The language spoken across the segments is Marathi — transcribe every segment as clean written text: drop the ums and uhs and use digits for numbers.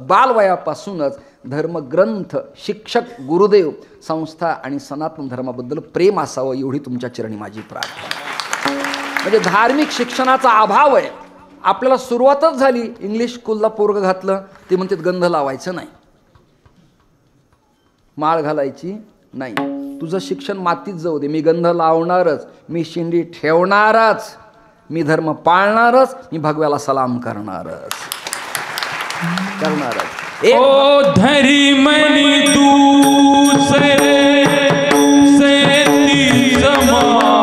बालवयापासूनच धर्मग्रंथ, शिक्षक, गुरुदेव, संस्था आणि सनातन धर्माबद्दल प्रेम असावं एवढी तुमच्या चरणी माझी प्रार्थना. म्हणजे धार्मिक शिक्षणाचा अभाव आहे. आपल्याला सुरुवातच झाली, इंग्लिश स्कूलला पोरग घातलं, ते म्हणतात गंध लावायचं नाही, माळ घालायची नाही, तुझं शिक्षण मातीत जाऊ दे, मी गंध लावणारच, मी शिंडी ठेवणारच, मी धर्म पाळणारच, मी भगव्याला सलाम करणारच. ओ धरी मनी दूसरे से जमाना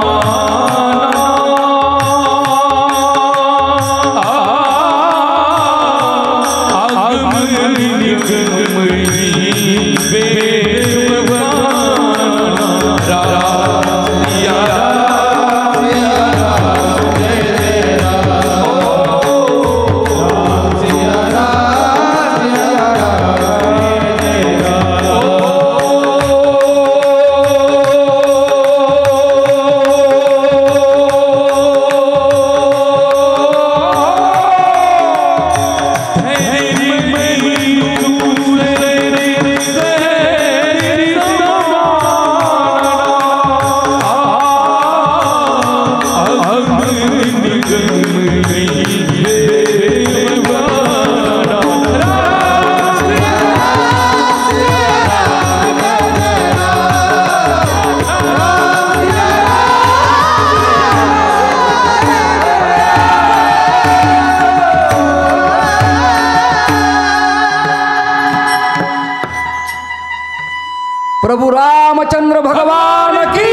प्रभु रामचंद्र भगवान की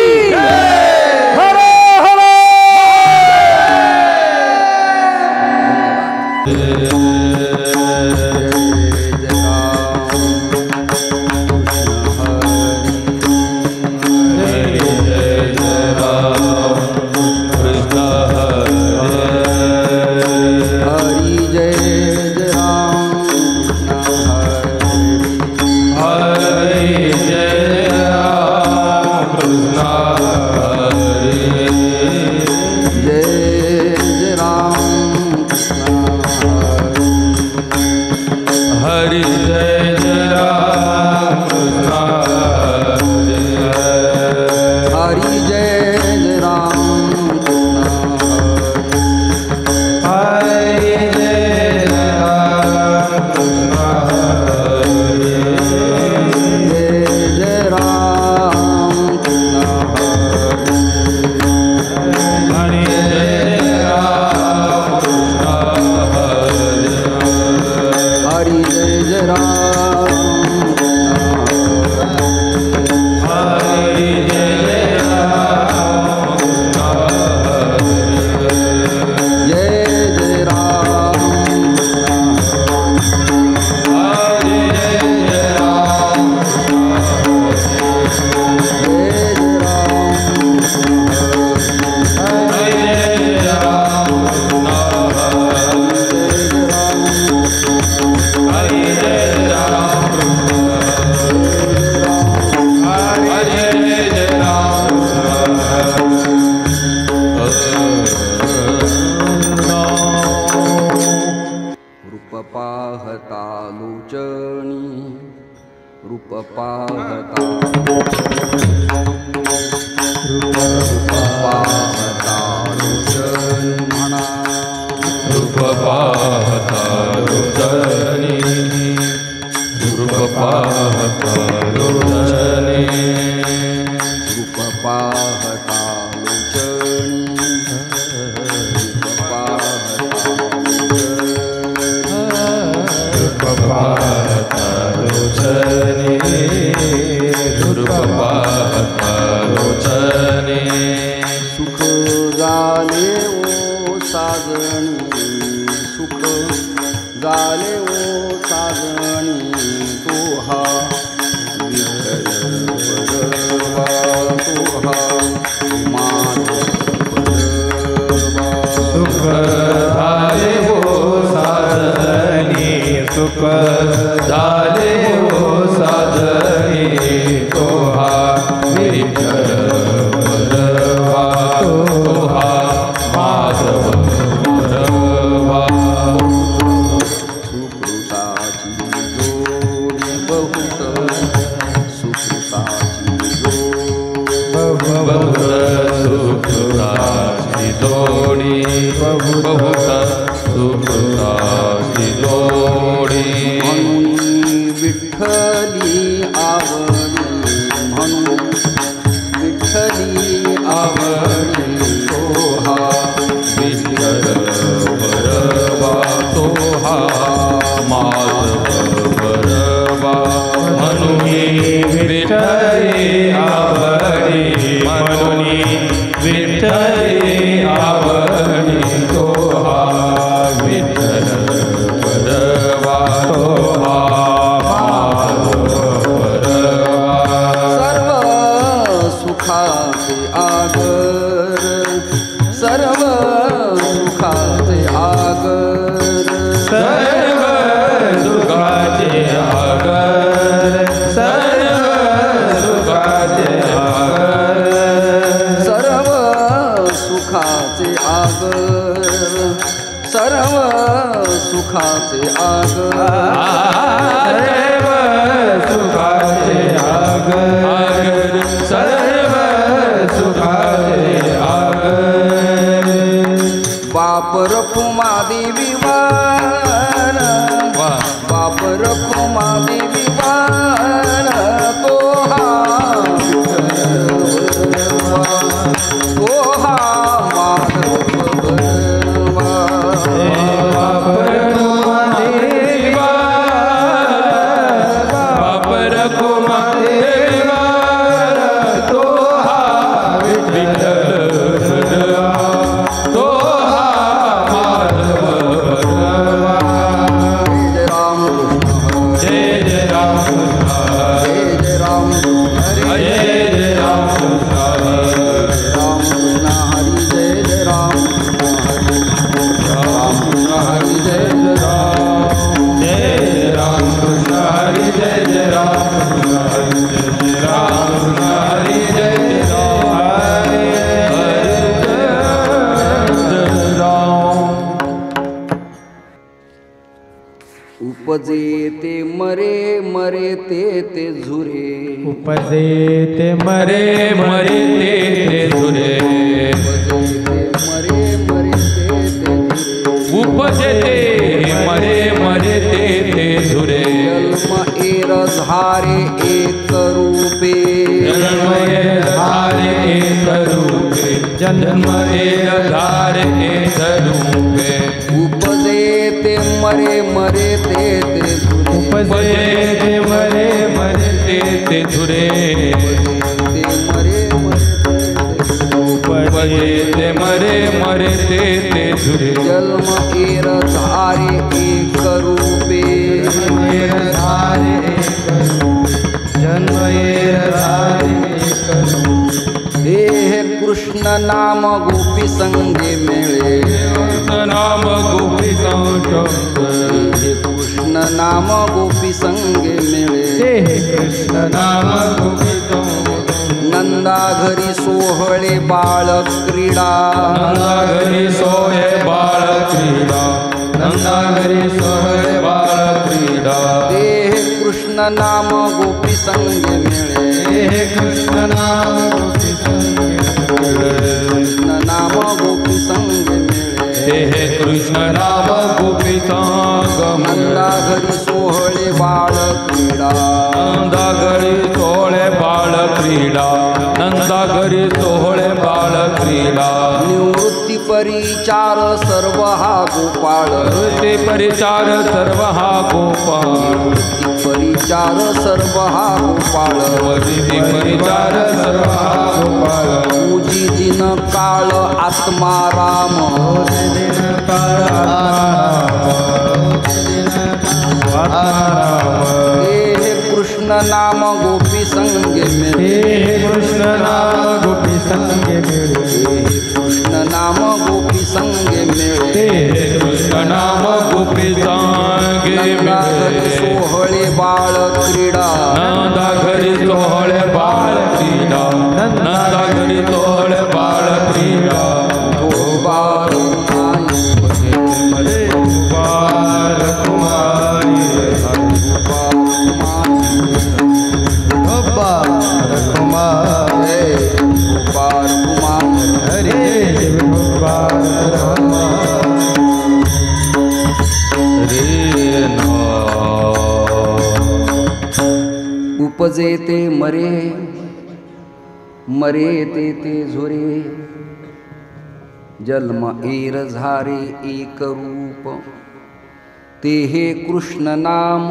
हरे हरे. सुखाचे आग सर्व सुखाचे आग सर्व सुखाचे आग बाप रखुमा देवी वाण बाप रखुमा देवी वाण तो हा उपजे ते मरे मरे ते झुरे उपजे ते मरे मरे ते झुरे मरे मरे ते उपजे ते मरे मरे ते झुरे जन्म एर धारे एक रूपे जन्म एर धारे एक रूपे जन्म एर धारे एक रूपे उपजे ते मरे मरे ते उपजे ते मरे मरे ते झुरे ते मरे उपजे ते मरे मरे ते झुरे जन्म एर धारे एक रूपे जन्म एर धारे हे कृष्ण नाम गोपी संगे मिळे नाम गोपी हे कृष्ण नाम गोपी संगे मिळे कृष्ण नाम गोपी नंदा घरी सोहळे बाळ क्रीडा नंदा घरी सोहे बाळ क्रीडा नंदा घरी सोहे बाळ क्रीडा हे कृष्ण नाम गोपी संगे मिळे हे कृष्ण नाम गोपी कृष्ण नाम गोपी संगे मिळे हे कृष्ण नाम गोपी नंदा घरी सोहळे बाळ क्रीडा नंदा घरी सोहळे बाळ क्रीडा नंदा घरी सोहळे बाळ क्रीडा निवृत्ती परिचार सर्व हा गोपाळ ते परिचार सर्व हा गोपाळ परिचार सर्व हा गोपाळ वरिती परिचार सर्व हा गोपाळ पूजी दिन काळ आत्मा राम हे कृष्ण नाम गोपी संगे मिळे कृष्ण नाम गोपी संगे मिळे कृष्ण नाम गोपी संगे मिळे कृष्ण नाम गोपी संगे मिळे सोहळे बाळ क्रीडा नंदा घरी सोहळे बाळ क्रीडा नंदा घरी सोहळे बाळ क्रीडा गोपाळ गोपाल कुमारी गोपाळ कुमार हरे गोपाल उपजे ते मरे मरे ते झुरे जन्म एर झारे एक रूप ते हे कृष्ण नाम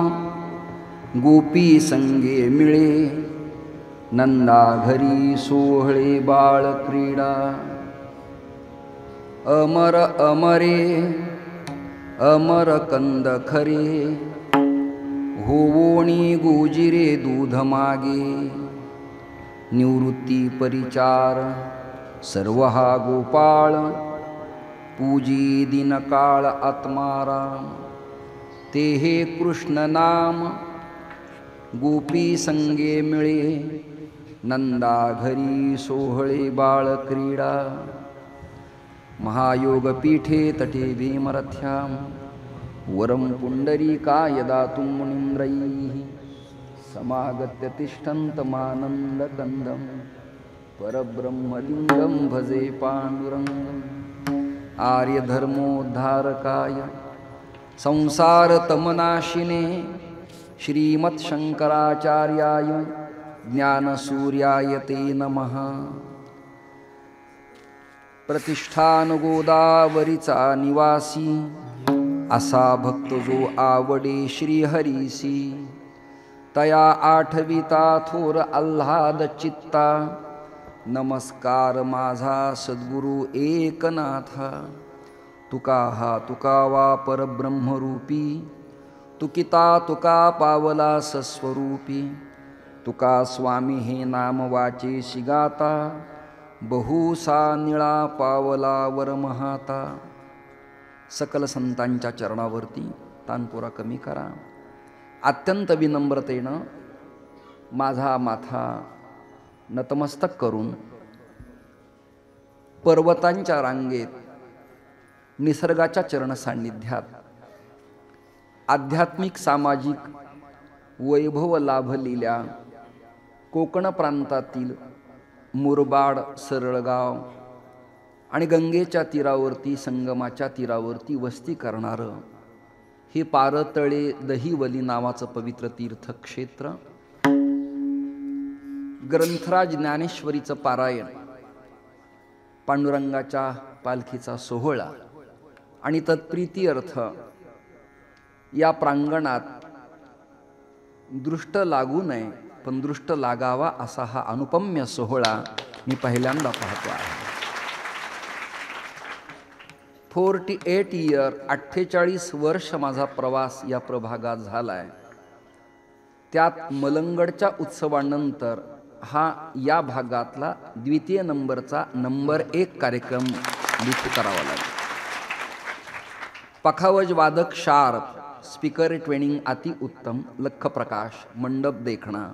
गोपी संगे मिळे नंदा घरी सोहळे बाळ क्रीडा अमर अमरे अमर कंद खरे होवोणी गोजिरे दूध मागे निवृत्ती परिचार सर्व हा गोपाळ पूजी दिन काळ आत्माराम ते हे कृष्ण नाम गोपी संगे मिळे नंदा घरी सोहळे बाळ क्रीडा महायोग पीठे तटे भीमरथ्याम वरं पुण्डरीकाय दातुं मुनीन्द्रैः समागत्य तिष्ठन्तमानन्दकन्दं परब्रह्मलिङ्गं भजे पाण्डुरङ्गम् आर्यधर्मोद्धारकाय संसारतमनाशिने श्रीमत्शङ्कराचार्याय ज्ञानसूर्याय ते नमः। प्रतिष्ठान गोदावरीचा निवासी असा भक्त जो आवडे श्रीहरीसी, तया आठविता थोर आल्हाद चित्ता, नमस्कार माझा सद्गुरु एकनाथा। तुका हा तुकावा परब्रह्मरूपी, तुकिता तुका पावला सस्वरूपी, तुका स्वामी हे नाम वाचे शिगाता, बहुसा निळा पावला वरमहाता। सकल संतांच्या चरणावरती तानपुरा कमी करा। अत्यंत विनम्रतेनं माझा माथा नतमस्तक करून पर्वतांच्या रांगेत निसर्गाच्या चरण सान्निध्यात आध्यात्मिक सामाजिक वैभव लाभलेल्या कोकण प्रांतातील मुरबाड, सरळगाव आणि गंगेच्या तीरावरती, संगमाच्या तीरावरती वस्ती करणारं हे पारतळे दहिवली नावाचं पवित्र तीर्थक्षेत्र, ग्रंथराज ज्ञानेश्वरीचं पारायण, पांडुरंगाच्या पालखीचा सोहळा आणि तत्प्रीती अर्थ या प्रांगणात दृष्ट लागू नये पण दृष्ट लागावा असा हा अनुपम्य सोहळा मी पहिल्यांदा पाहतो आहे। 48 इयर 48 वर्ष माझा प्रवास या प्रभागात झालाय। त्यात मलंगडच्या उत्सवानंतर हा या भागातला द्वितीय नंबरचा नंबर 1 कार्यक्रम लिखित करावा लागला। पखावज वादक शार्प, स्पीकर ट्रेनिंग अति उत्तम, लख प्रकाश, मंडप देखणा,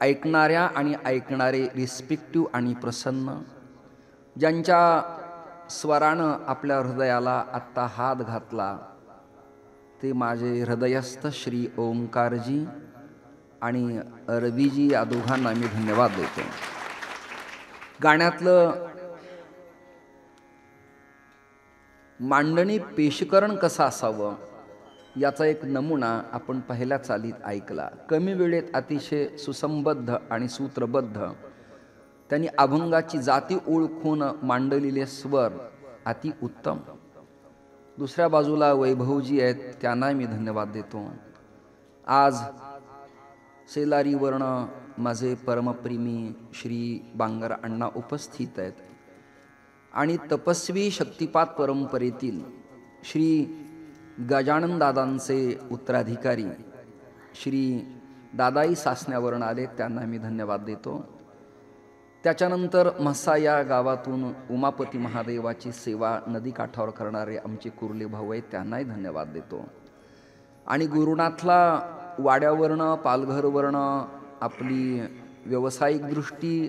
ऐकणाऱ्या आणि ऐकणारे रिस्पेक्टिव्ह आणि प्रसन्न, ज्यांच्या स्वरानं आपल्या हृदयाला आत्ता हात घातला ते माझे हृदयस्थ श्री ओंकारजी आणि रवीजी या दोघांना मी धन्यवाद देतो। गाण्यातलं मांडणी पेशकरण कसं असावं याचा एक नमुना आपण पहिल्या चालीत ऐकला। कमी वेळेत अतिशय सुसंबद्ध आणि सूत्रबद्ध त्यांनी अभंगाची जाती ओळखून मांडलेले स्वर अति उत्तम। दुसऱ्या बाजूला वैभवजी आहेत, त्यांना मी धन्यवाद देतो। आज सेलारी वर्ण माझे परमप्रेमी श्री बांगर अण्णा उपस्थित आहेत आणि तपस्वी शक्तिपात परंपरेतील श्री गजानन दादांचे उत्तराधिकारी श्री दादाई सासण्यावरून आले, त्यांना मी धन्यवाद देतो। त्याच्यानंतर म्हसा या गावातून उमापती महादेवाची सेवा नदी काठावर करणारे आमचे कुर्ले भाऊ आहेत, त्यांनाही धन्यवाद देतो। आणि गुरुनाथला वाड्यावरनं, पालघरवरनं आपली व्यावसायिक दृष्टी,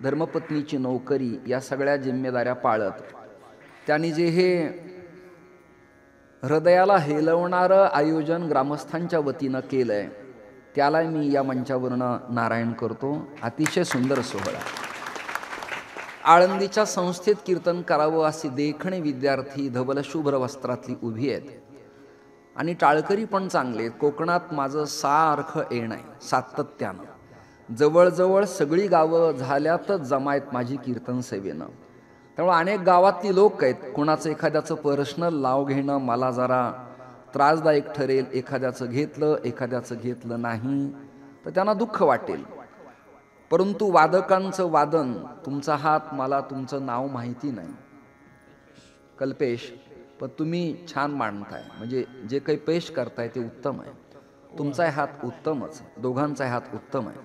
धर्मपत्नीची नोकरी या सगळ्या जिम्मेदाऱ्या पाळत त्यांनी जे हे हृदयाला हेलवणारं आयोजन ग्रामस्थांच्या वतीनं केलंय त्याला मी या मंचावरनं नारायण करतो। अतिशय सुंदर सोहळा। आळंदीच्या संस्थेत कीर्तन करावं असे देखणे विद्यार्थी धवल शुभ्र वस्त्रातली उभी आहेत आणि टाळकरी पण चांगले आहेत। कोकणात माझं सारखं येणं आहे सातत्यानं, जवळजवळ सगळी गावं झाल्यातच जमायत माझी कीर्तन सेवेनं। त्यामुळे अनेक गावातली लोक आहेत, कोणाचं एखाद्याचं पर्सनल नाव घेणं मला जरा त्रासदायक ठरेल, एखाद्याचं घेतलं नाही तर त्यांना दुःख वाटेल। परंतु वादकांचं वादन, तुमचा हात मला तुमचं नाव माहिती नाही कल्पेश, पण तुम्ही छान मांडताय, म्हणजे जे काही पेश करताय ते उत्तम आहे। तुमचा हात उत्तमच, दोघांचा हात उत्तम आहे।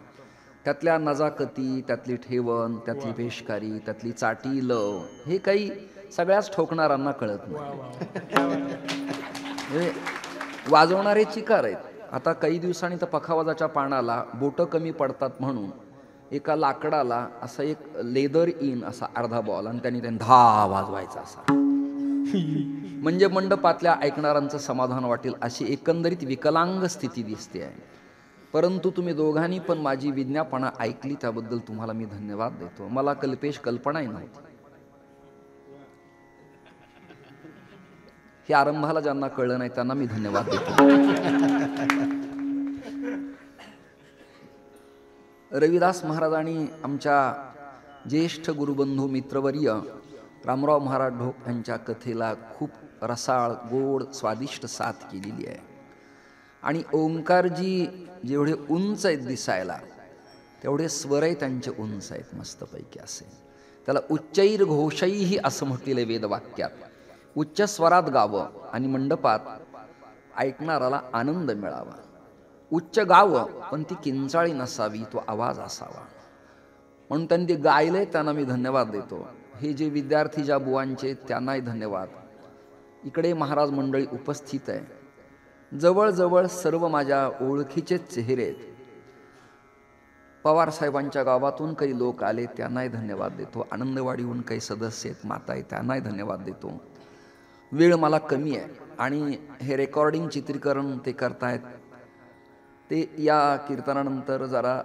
त्यातल्या नजाकती, त्यातली ठेवण, त्यातली पेशकारी, त्यातली चाटी लव हे काही सगळ्याच ठोकणाऱ्यांना कळत नाही। वाजवणारे चिकार आहेत। आता काही दिवसांनी तर पखावाजाच्या पानाला बोटं कमी पडतात म्हणून एका लाकडाला असा एक लेदर इन असा अर्धा बॉल आणि त्यांनी धा वाजवायचा असा म्हणजे मंडपातल्या ऐकणाऱ्यांचं समाधान वाटेल अशी एकंदरीत विकलांग स्थिती दिसते आहे. परंतु तुम्ही दोघांनी पण माझी विज्ञापना ऐकली त्याबद्दल तुम्हाला मी धन्यवाद देतो. मला कल्पनाही नव्हती. हे आरंभाला ज्यांना कळलं नाही त्यांना मी धन्यवाद देतो. रविदास महाराजांनी आमच्या ज्येष्ठ गुरुबंधू मित्रवर्य रामराव महाराज ढोक यांच्या कथेला खूप रसाळ, गोड, स्वादिष्ट साथ केलेली आहे. आणि ओंकारजी जेवढे उंच आहेत दिसायला तेवढे स्वरही त्यांचे उंच आहेत मस्तपैकी असे. त्याला उच्चैर घोषैही असं म्हटलेलं आहे वेदवाक्यात. उच्च स्वरात गावं आणि मंडपात ऐकणाराला आनंद मिळावा. उच्च गावं पण ती किंचाळी नसावी, तो आवाज असावा. म्हणून त्यांनी ते गायले, त्यांना मी धन्यवाद देतो. हे जे विद्यार्थी ज्या बुवांचे त्यांनाही धन्यवाद. इकडे महाराज मंडळी उपस्थित आहे. जवळजवळ सर्व माझ्या ओळखीचे चेहरे आहेत. पवार साहेबांच्या गावातून काही लोक आले त्यांनाही धन्यवाद देतो. आनंदवाडीहून काही सदस्य आहेत, माता आहेत, त्यांनाही धन्यवाद देतो. वेळ मला कमी आहे आणि हे रेकॉर्डिंग चित्रीकरण ते करतायत. ते या कीर्तनानंतर जरा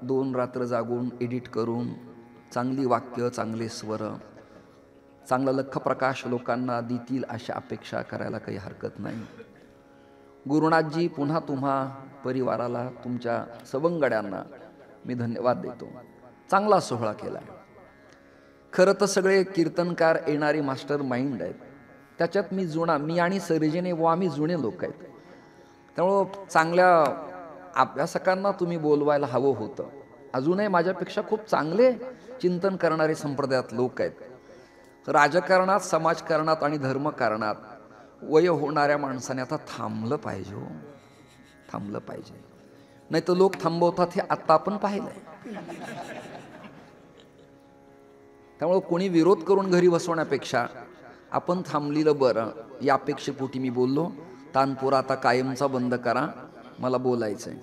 2 रात्र जागून एडिट करून चांगली वाक्य, चांगले स्वर, चांगला लखप्रकाश लोकांना देतील अशी अपेक्षा करायला काही हरकत नाही. गुरुनाथजी, पुन्हा तुम्हा परिवाराला, तुमच्या सवंगड्यांना मी धन्यवाद देतो. चांगला सोहळा केला. खरं तर सगळे कीर्तनकार येणारे मास्टर माइंड आहेत. त्याच्यात मी आणि सर्जने व आम्ही जुने लोक आहेत. त्यामुळं चांगल्या अभ्यासकांना तुम्ही बोलवायला हवं होतं. अजूनही माझ्यापेक्षा खूप चांगले चिंतन करणारे संप्रदायात लोक आहेत. राजकारणात, समाजकारणात आणि धर्मकारणात वय होणाऱ्या माणसाने आता थांबलं पाहिजे हो, थांबलं पाहिजे. नाही तर लोक थांबवतात हे आत्ता आपण पाहिलंय. त्यामुळं कोणी विरोध करून घरी बसवण्यापेक्षा आपण थांबलेलं बरं या अपेक्षेपोटी मी बोललो. तानपुरा आता कायमचा बंद करा, मला बोलायचं आहे.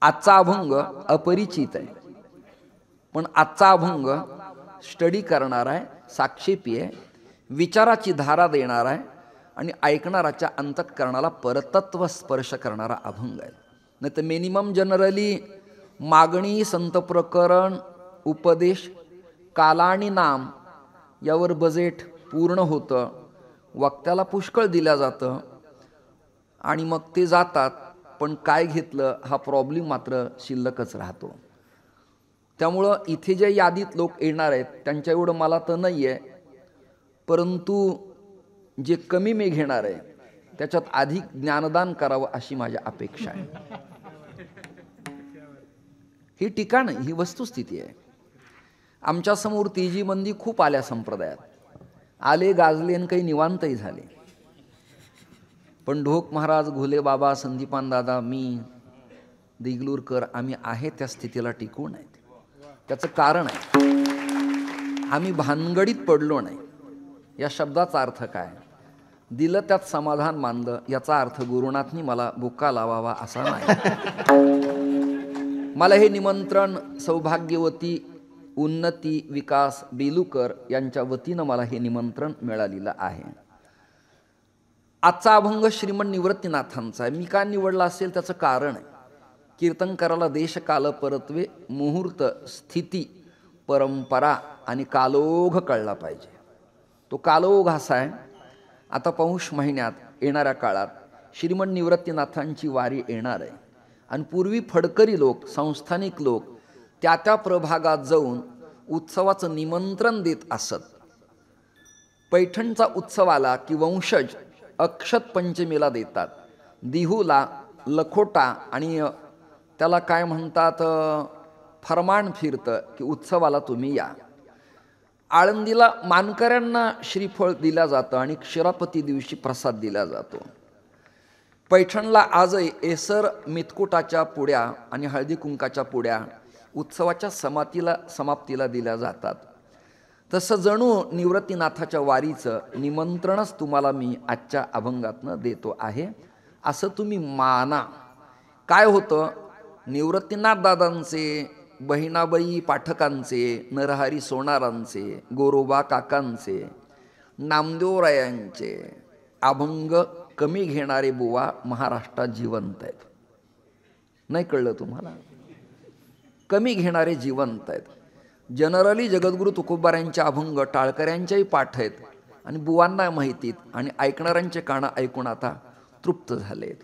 आजचा अभंग अपरिचित आहे, पण आजचा अभंग स्टडी करणार आहे, साक्षेपी आहे, विचाराची धारा देणार आहे आणि ऐकणाराच्या अंतःकरणाला परतत्व स्पर्श करणारा अभंग आहे. नाही तर मिनिमम जनरली मागणी, संत प्रकरण, उपदेश, काला आणि नाम यावर बजेट पूर्ण होतं. वक्त्याला पुष्कळ दिल्या जातं आणि मग ते जातात, पण काय घेतलं हा प्रॉब्लेम मात्र शिल्लकच राहतो. त्यामुळं इथे जे यादीत लोक येणार आहेत त्यांच्या एवढं मला तर नाही आहे, परंतु जे कमी मी घेणार आहे त्याच्यात अधिक ज्ञानदान करावं अशी माझी अपेक्षा आहे. ही टीका नाही, ही वस्तुस्थिती आहे. आमच्यासमोर तेजी मंदी खूप आल्या संप्रदायात, आले गाजले आणि काही निवांतही झाले. पण ढोक महाराज, घोले बाबा, संदीपान दादा, मी, देगलूरकर आम्ही आहे त्या स्थितीला टिकून आहेत. त्याचं कारण आहे आम्ही भानगडीत पडलो नाही. या शब्दाचा अर्थ काय? दिलं त्यात समाधान मानलं याचा अर्थ गुरुनाथनी मला बुक्का लावावा असा नाही. मला हे निमंत्रण सौभाग्यवती उन्नती विकास बेलूकर यांच्या वतीनं मला हे निमंत्रण मिळालेलं आहे. आजचा अभंग श्रीमंत निवृत्तीनाथांचा आहे. मी का निवडला असेल त्याचं कारण आहे. कीर्तनकाराला देश काल परत्वे, मुहूर्त, स्थिती, परंपरा आणि कालोघ कळला पाहिजे. तो कालोघ असा आहे. आता पौष महिन्यात येणाऱ्या काळात श्रीमंत निवृत्तीनाथांची वारी येणार आहे आणि पूर्वी फडकरी लोक, संस्थानिक लोक त्या त्या प्रभागात जाऊन उत्सवाचं निमंत्रण देत असत. पैठणचा उत्सव आला की वंशज अक्षत पंचमीला देतात, दिहूला लखोटा आणि त्याला काय म्हणतात फरमान फिरतं की उत्सवाला तुम्ही या. आळंदीला मानकऱ्यांना श्रीफळ दिल्या जातं आणि क्षीरापती दिवशी प्रसाद दिला जातो. पैठणला आजही एसर मितकुटाच्या पुड्या आणि हळदी कुंकाच्या पुड्या उत्सवाच्या समाप्तीला दिल्या जातात. तसं जणू निवृत्तीनाथाच्या वारीचं निमंत्रणच तुम्हाला मी आजच्या अभंगातनं देतो आहे असं तुम्ही माना. काय होतं, निवृत्तीनाथ दादांचे, बहिणाबाई पाठकांचे, नरहरी सोनारांचे, गोरोबा काकांचे, नामदेवरायांचे अभंग कमी घेणारे बुवा महाराष्ट्रात जिवंत आहेत. नाही कळलं तुम्हाला? कमी घेणारे जिवंत आहेत. जनरली जगद्गुरु तुकोबारायांचे अभंग टाळकऱ्यांच्याही पाठ आहेत आणि बुवांना माहितीत आणि ऐकणाऱ्यांचे कानं ऐकून आता तृप्त झालेत.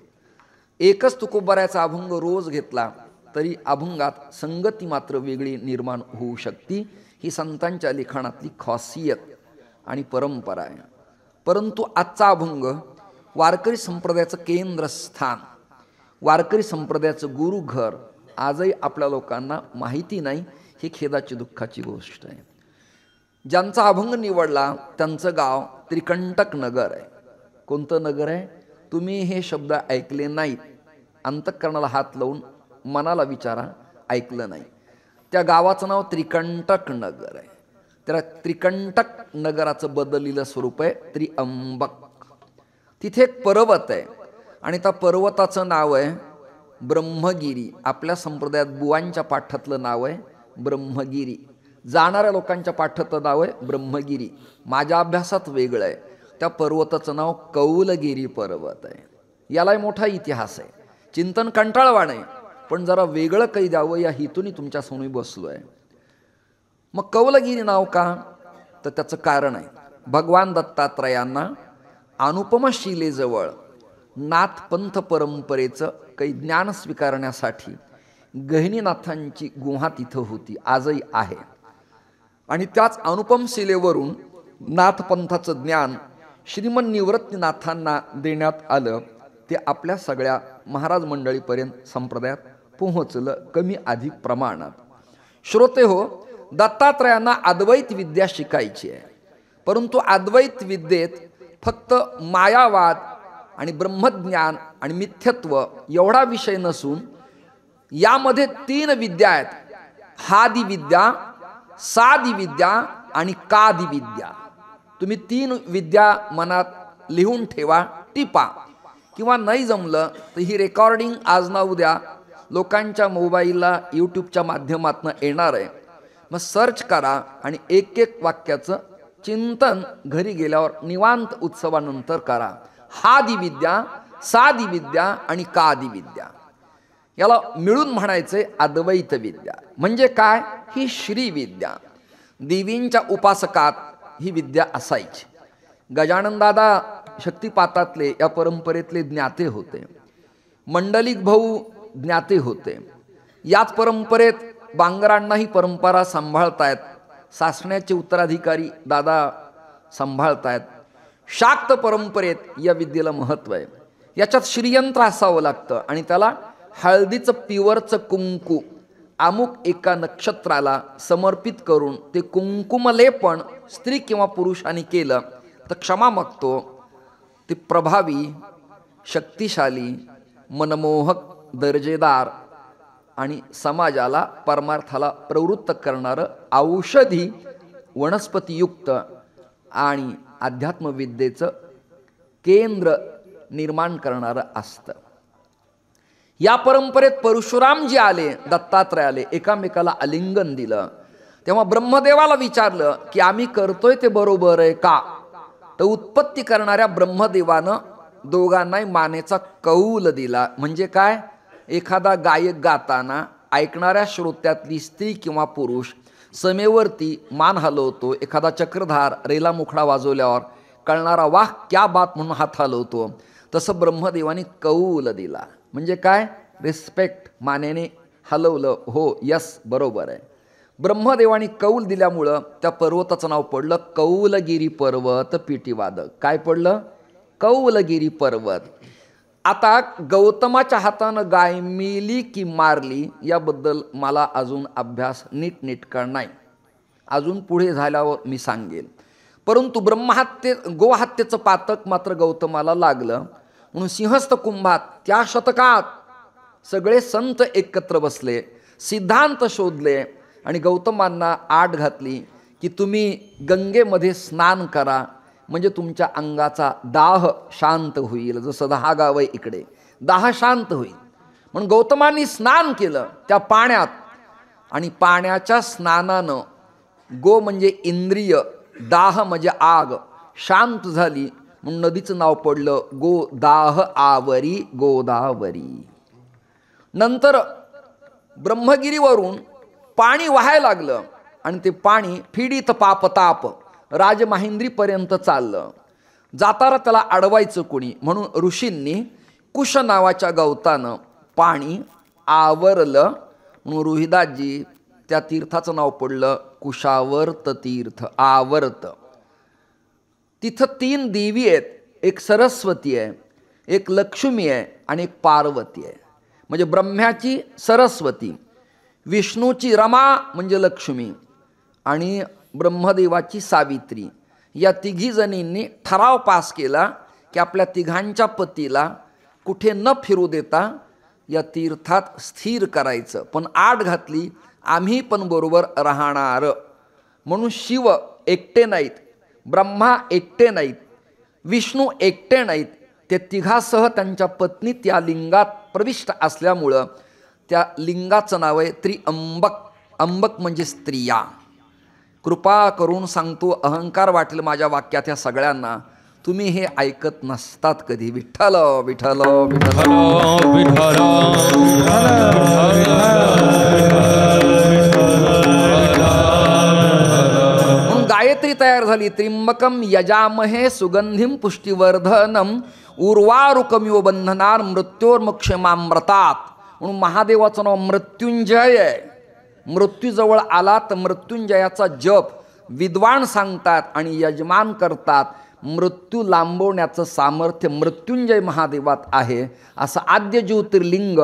एकच तुकोबारायाचा अभंग रोज घेतला तरी अभंगात संगती मात्र वेगळी निर्माण होऊ शकते. ही संतांच्या लिखाणातली खासियत आणि परंपरा आहे. परंतु आजचा अभंग वारकरी संप्रदायाचं केंद्रस्थान, वारकरी संप्रदायाचं गुरुघर आजही आपल्या लोकांना माहिती नाही. ही खेदाची दुःखाची गोष्ट आहे. ज्यांचा अभंग निवडला त्यांचं गाव त्रिकंटक नगर आहे. कोणतं नगर आहे? तुम्ही हे शब्द ऐकले नाहीत. अंतःकरणाला हात लावून मनाला विचारा, ऐकलं नाही. त्या गावाचं नाव त्रिकंटक नगर आहे. त्या त्रिकंटक नगराचं बदललेलं स्वरूप आहे त्रिअंबक. तिथे एक पर्वत आहे आणि त्या पर्वताचं नाव आहे ब्रह्मगिरी. आपल्या संप्रदायात बुवांच्या पाठातलं नाव आहे ब्रह्मगिरी. जाणाऱ्या लोकांच्या पाठातलं नाव आहे ब्रह्मगिरी. माझ्या अभ्यासात वेगळं आहे. त्या पर्वताचं नाव कौलगिरी पर्वत आहे. यालाही मोठा इतिहास आहे. चिंतन कंटाळवाण आहे, पण जरा वेगळं काही द्यावं या हेतूने तुमच्या समोर बसलो आहे. मग कौलगिरी नाव का? तर त्याचं कारण आहे. भगवान दत्तात्रयांना अनुपम शिलेजवळ नाथपंथ परंपरेचं काही ज्ञान स्वीकारण्यासाठी गहिनीनाथांची गुहा तिथं होती, आजही आहे. आणि त्याच अनुपम शिलेवरून नाथपंथाचं ज्ञान श्रीमन निवृत्तीनाथांना देण्यात आलं. ते आपल्या सगळ्या महाराज मंडळीपर्यंत संप्रदायात पोहोचलं कमी अधिक प्रमाणात. श्रोते हो, दत्तात्रयांना अद्वैत विद्या शिकायची आहे. परंतु अद्वैत विद्येत फक्त मायावाद आणि ब्रह्मज्ञान आणि मिथ्यत्व एवढा विषय नसून यामध्ये 3 विद्या आहेत. हादी विद्या, सादी विद्या आणि कादी विद्या. तुम्ही 3 विद्या मनात लिहून ठेवा, टिपा. किंवा नाही जमलं तर ही रेकॉर्डिंग आज ना उद्या लोकांच्या मोबाईलला यूट्यूबच्या माध्यमातून येणार आहे. मग सर्च करा आणि एक एक वाक्याचं चिंतन घरी गेल्यावर निवांत उत्सवानंतर करा. हादी विद्या, सादी विद्या आणि कादी विद्या. याला मिळून म्हणायचे अद्वैत विद्या. म्हणजे काय? ही श्रीविद्या. देवींच्या उपासकात ही विद्या असायची. गजानन दादा शक्तिपातातले या परंपरेतले ज्ञाते होते. मंडलिक भाऊ ज्ञाते होते. याच परंपरेत बांगरांना ही परंपरा सांभाळतायत. सासण्याचे उत्तराधिकारी दादा सांभाळतायत. शाक्त परंपरेत या विद्येला महत्त्व आहे. याच्यात श्रीयंत्र असावं लागतं आणि त्याला हळदीचं पिवरचं कुंकू अमुक एका नक्षत्राला समर्पित करून ते कुंकुमलेपण स्त्री किंवा पुरुषाने केलं तर क्षमा मागतो. ते प्रभावी, शक्तिशाली, मनमोहक, दर्जेदार आणि समाजाला परमार्थाला प्रवृत्त करणारं औषधी वनस्पतीयुक्त आणि अध्यात्मविद्येचं केंद्र निर्माण करणारं असतं. या परंपरेत परशुराम जे आले, दत्तात्रय आले, एकामेकाला आलिंगन दिलं. तेव्हा ब्रह्मदेवाला विचारलं की आम्ही करतोय ते बरोबर आहे का? तर उत्पत्ती करणाऱ्या ब्रह्मदेवानं दोघांनाही मानेचा कौल दिला. म्हणजे काय? एखादा गायक गाताना ऐकणाऱ्या श्रोत्यातली स्त्री किंवा पुरुष समेवरती मान हलवतो. एखादा चक्रधार रेला मुखडा वाजवल्यावर कळणारा वाह क्या बात म्हणून हात हलवतो. तसं ब्रह्मदेवाने कौल दिला. म्हणजे काय? रिस्पेक्ट, मानेने हलवलं. हो, यस, बरोबर आहे. ब्रह्मदेवाने कौल दिल्यामुळं त्या पर्वताचं नाव पडलं कौलगिरी पर्वत पिटीवादक. काय पडलं? कौलगिरी पर्वत. आता गौतमाच्या हातानं गाय मेली की मारली याबद्दल मला अजून अभ्यास नीटनेटका नाही. अजून पुढे झाल्यावर मी सांगेल. परंतु गोहत्येचं पातक मात्र गौतमाला लागलं. म्हणून सिंहस्थ कुंभात त्या शतकात सगळे संत एकत्र बसले, सिद्धांत शोधले आणि गौतमांना आट घातली की तुम्ही गंगेमध्ये स्नान करा म्हणजे तुमच्या अंगाचा दाह शांत होईल. जसं 10 गाव आहे इकडे, दाह शांत होईल. म्हणून गौतमांनी स्नान केलं त्या पाण्यात आणि पाण्याच्या स्नानानं गो म्हणजे इंद्रिय, दाह म्हणजे आग, शांत झाली म्हणून नदीचं नाव पडलं गोदाह आवरी, गोदावरी. नंतर ब्रह्मगिरीवरून पाणी वाहायला लागलं आणि ते पाणी फिडीत पापताप राजमाहिंद्रीपर्यंत चाललं. जाताना त्याला अडवायचं कोणी म्हणून ऋषींनी कुश नावाच्या गवतानं पाणी आवरलं म्हणून रोहिदासजी त्या तीर्थाचं नाव पडलं कुशावर्त तीर्थ, आवर्त. तिथं 3 देवी आहेत, एक सरस्वती आहे, एक लक्ष्मी आहे आणि एक पार्वती आहे. म्हणजे ब्रह्म्याची सरस्वती, विष्णूची रमा म्हणजे लक्ष्मी आणि ब्रह्मदेवाची सावित्री. या तिघी जणींनी ठराव पास केला की आपल्या तिघांच्या पतीला कुठे न फिरू देता या तीर्थात स्थिर करायचं, पण आड घातली आम्ही पण बरोबर राहणार. म्हणून शिव एकटे नाहीत, ब्रह्मा एकटे नाहीत, विष्णू एकटे नाहीत, ते तिघासह त्यांच्या पत्नी त्या लिंगात प्रविष्ट असल्यामुळं त्या लिंगाचं नाव आहे त्रिअंबक. अंबक म्हणजे स्त्रिया. कृपा करून सांगतो, अहंकार वाटेल माझ्या वाक्यात या सगळ्यांना, तुम्ही हे ऐकत नसतात कधी. विठ्ठल विठ्ठल विठ्ठल विठ्ठल. म्हणून गायत्री तयार झाली. त्र्यंबकम यजामहे सुगंधिम पुष्टिवर्धनम उर्वारुकमिव बंधनार मृत्योर्मक्षमामृतात. म्हणून महादेवाचं नाव मृत्युंजय आहे. मृत्यूजवळ आला तर मृत्युंजयाचा जप विद्वान सांगतात आणि यजमान करतात. मृत्यू लांबवण्याचं सामर्थ्य मृत्युंजय महादेवात आहे. असं आद्य ज्योतिर्लिंग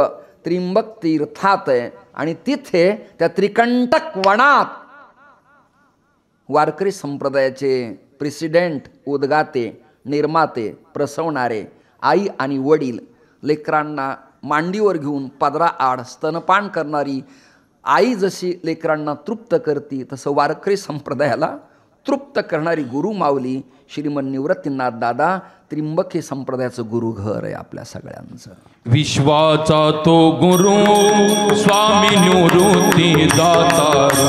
त्र्यंबक तीर्थात आहे आणि तिथे त्या त्रिकंटक वनात वारकरी संप्रदायाचे प्रेसिडेंट, उद्गाते, निर्माते, प्रसवणारे आई आणि वडील लेकरांना मांडीवर घेऊन पदराआड स्तनपान करणारी आई जशी लेकरांना तृप्त करती, तसं वारकरी संप्रदायाला तृप्त करणारी गुरु माऊली श्रीमन निवृत्तीनाथ दादा त्र्यंबक हे संप्रदायाचं गुरुघर आहे आपल्या सगळ्यांचं. विश्वाचा तो गुरु स्वामी निवृत्ती दातारू,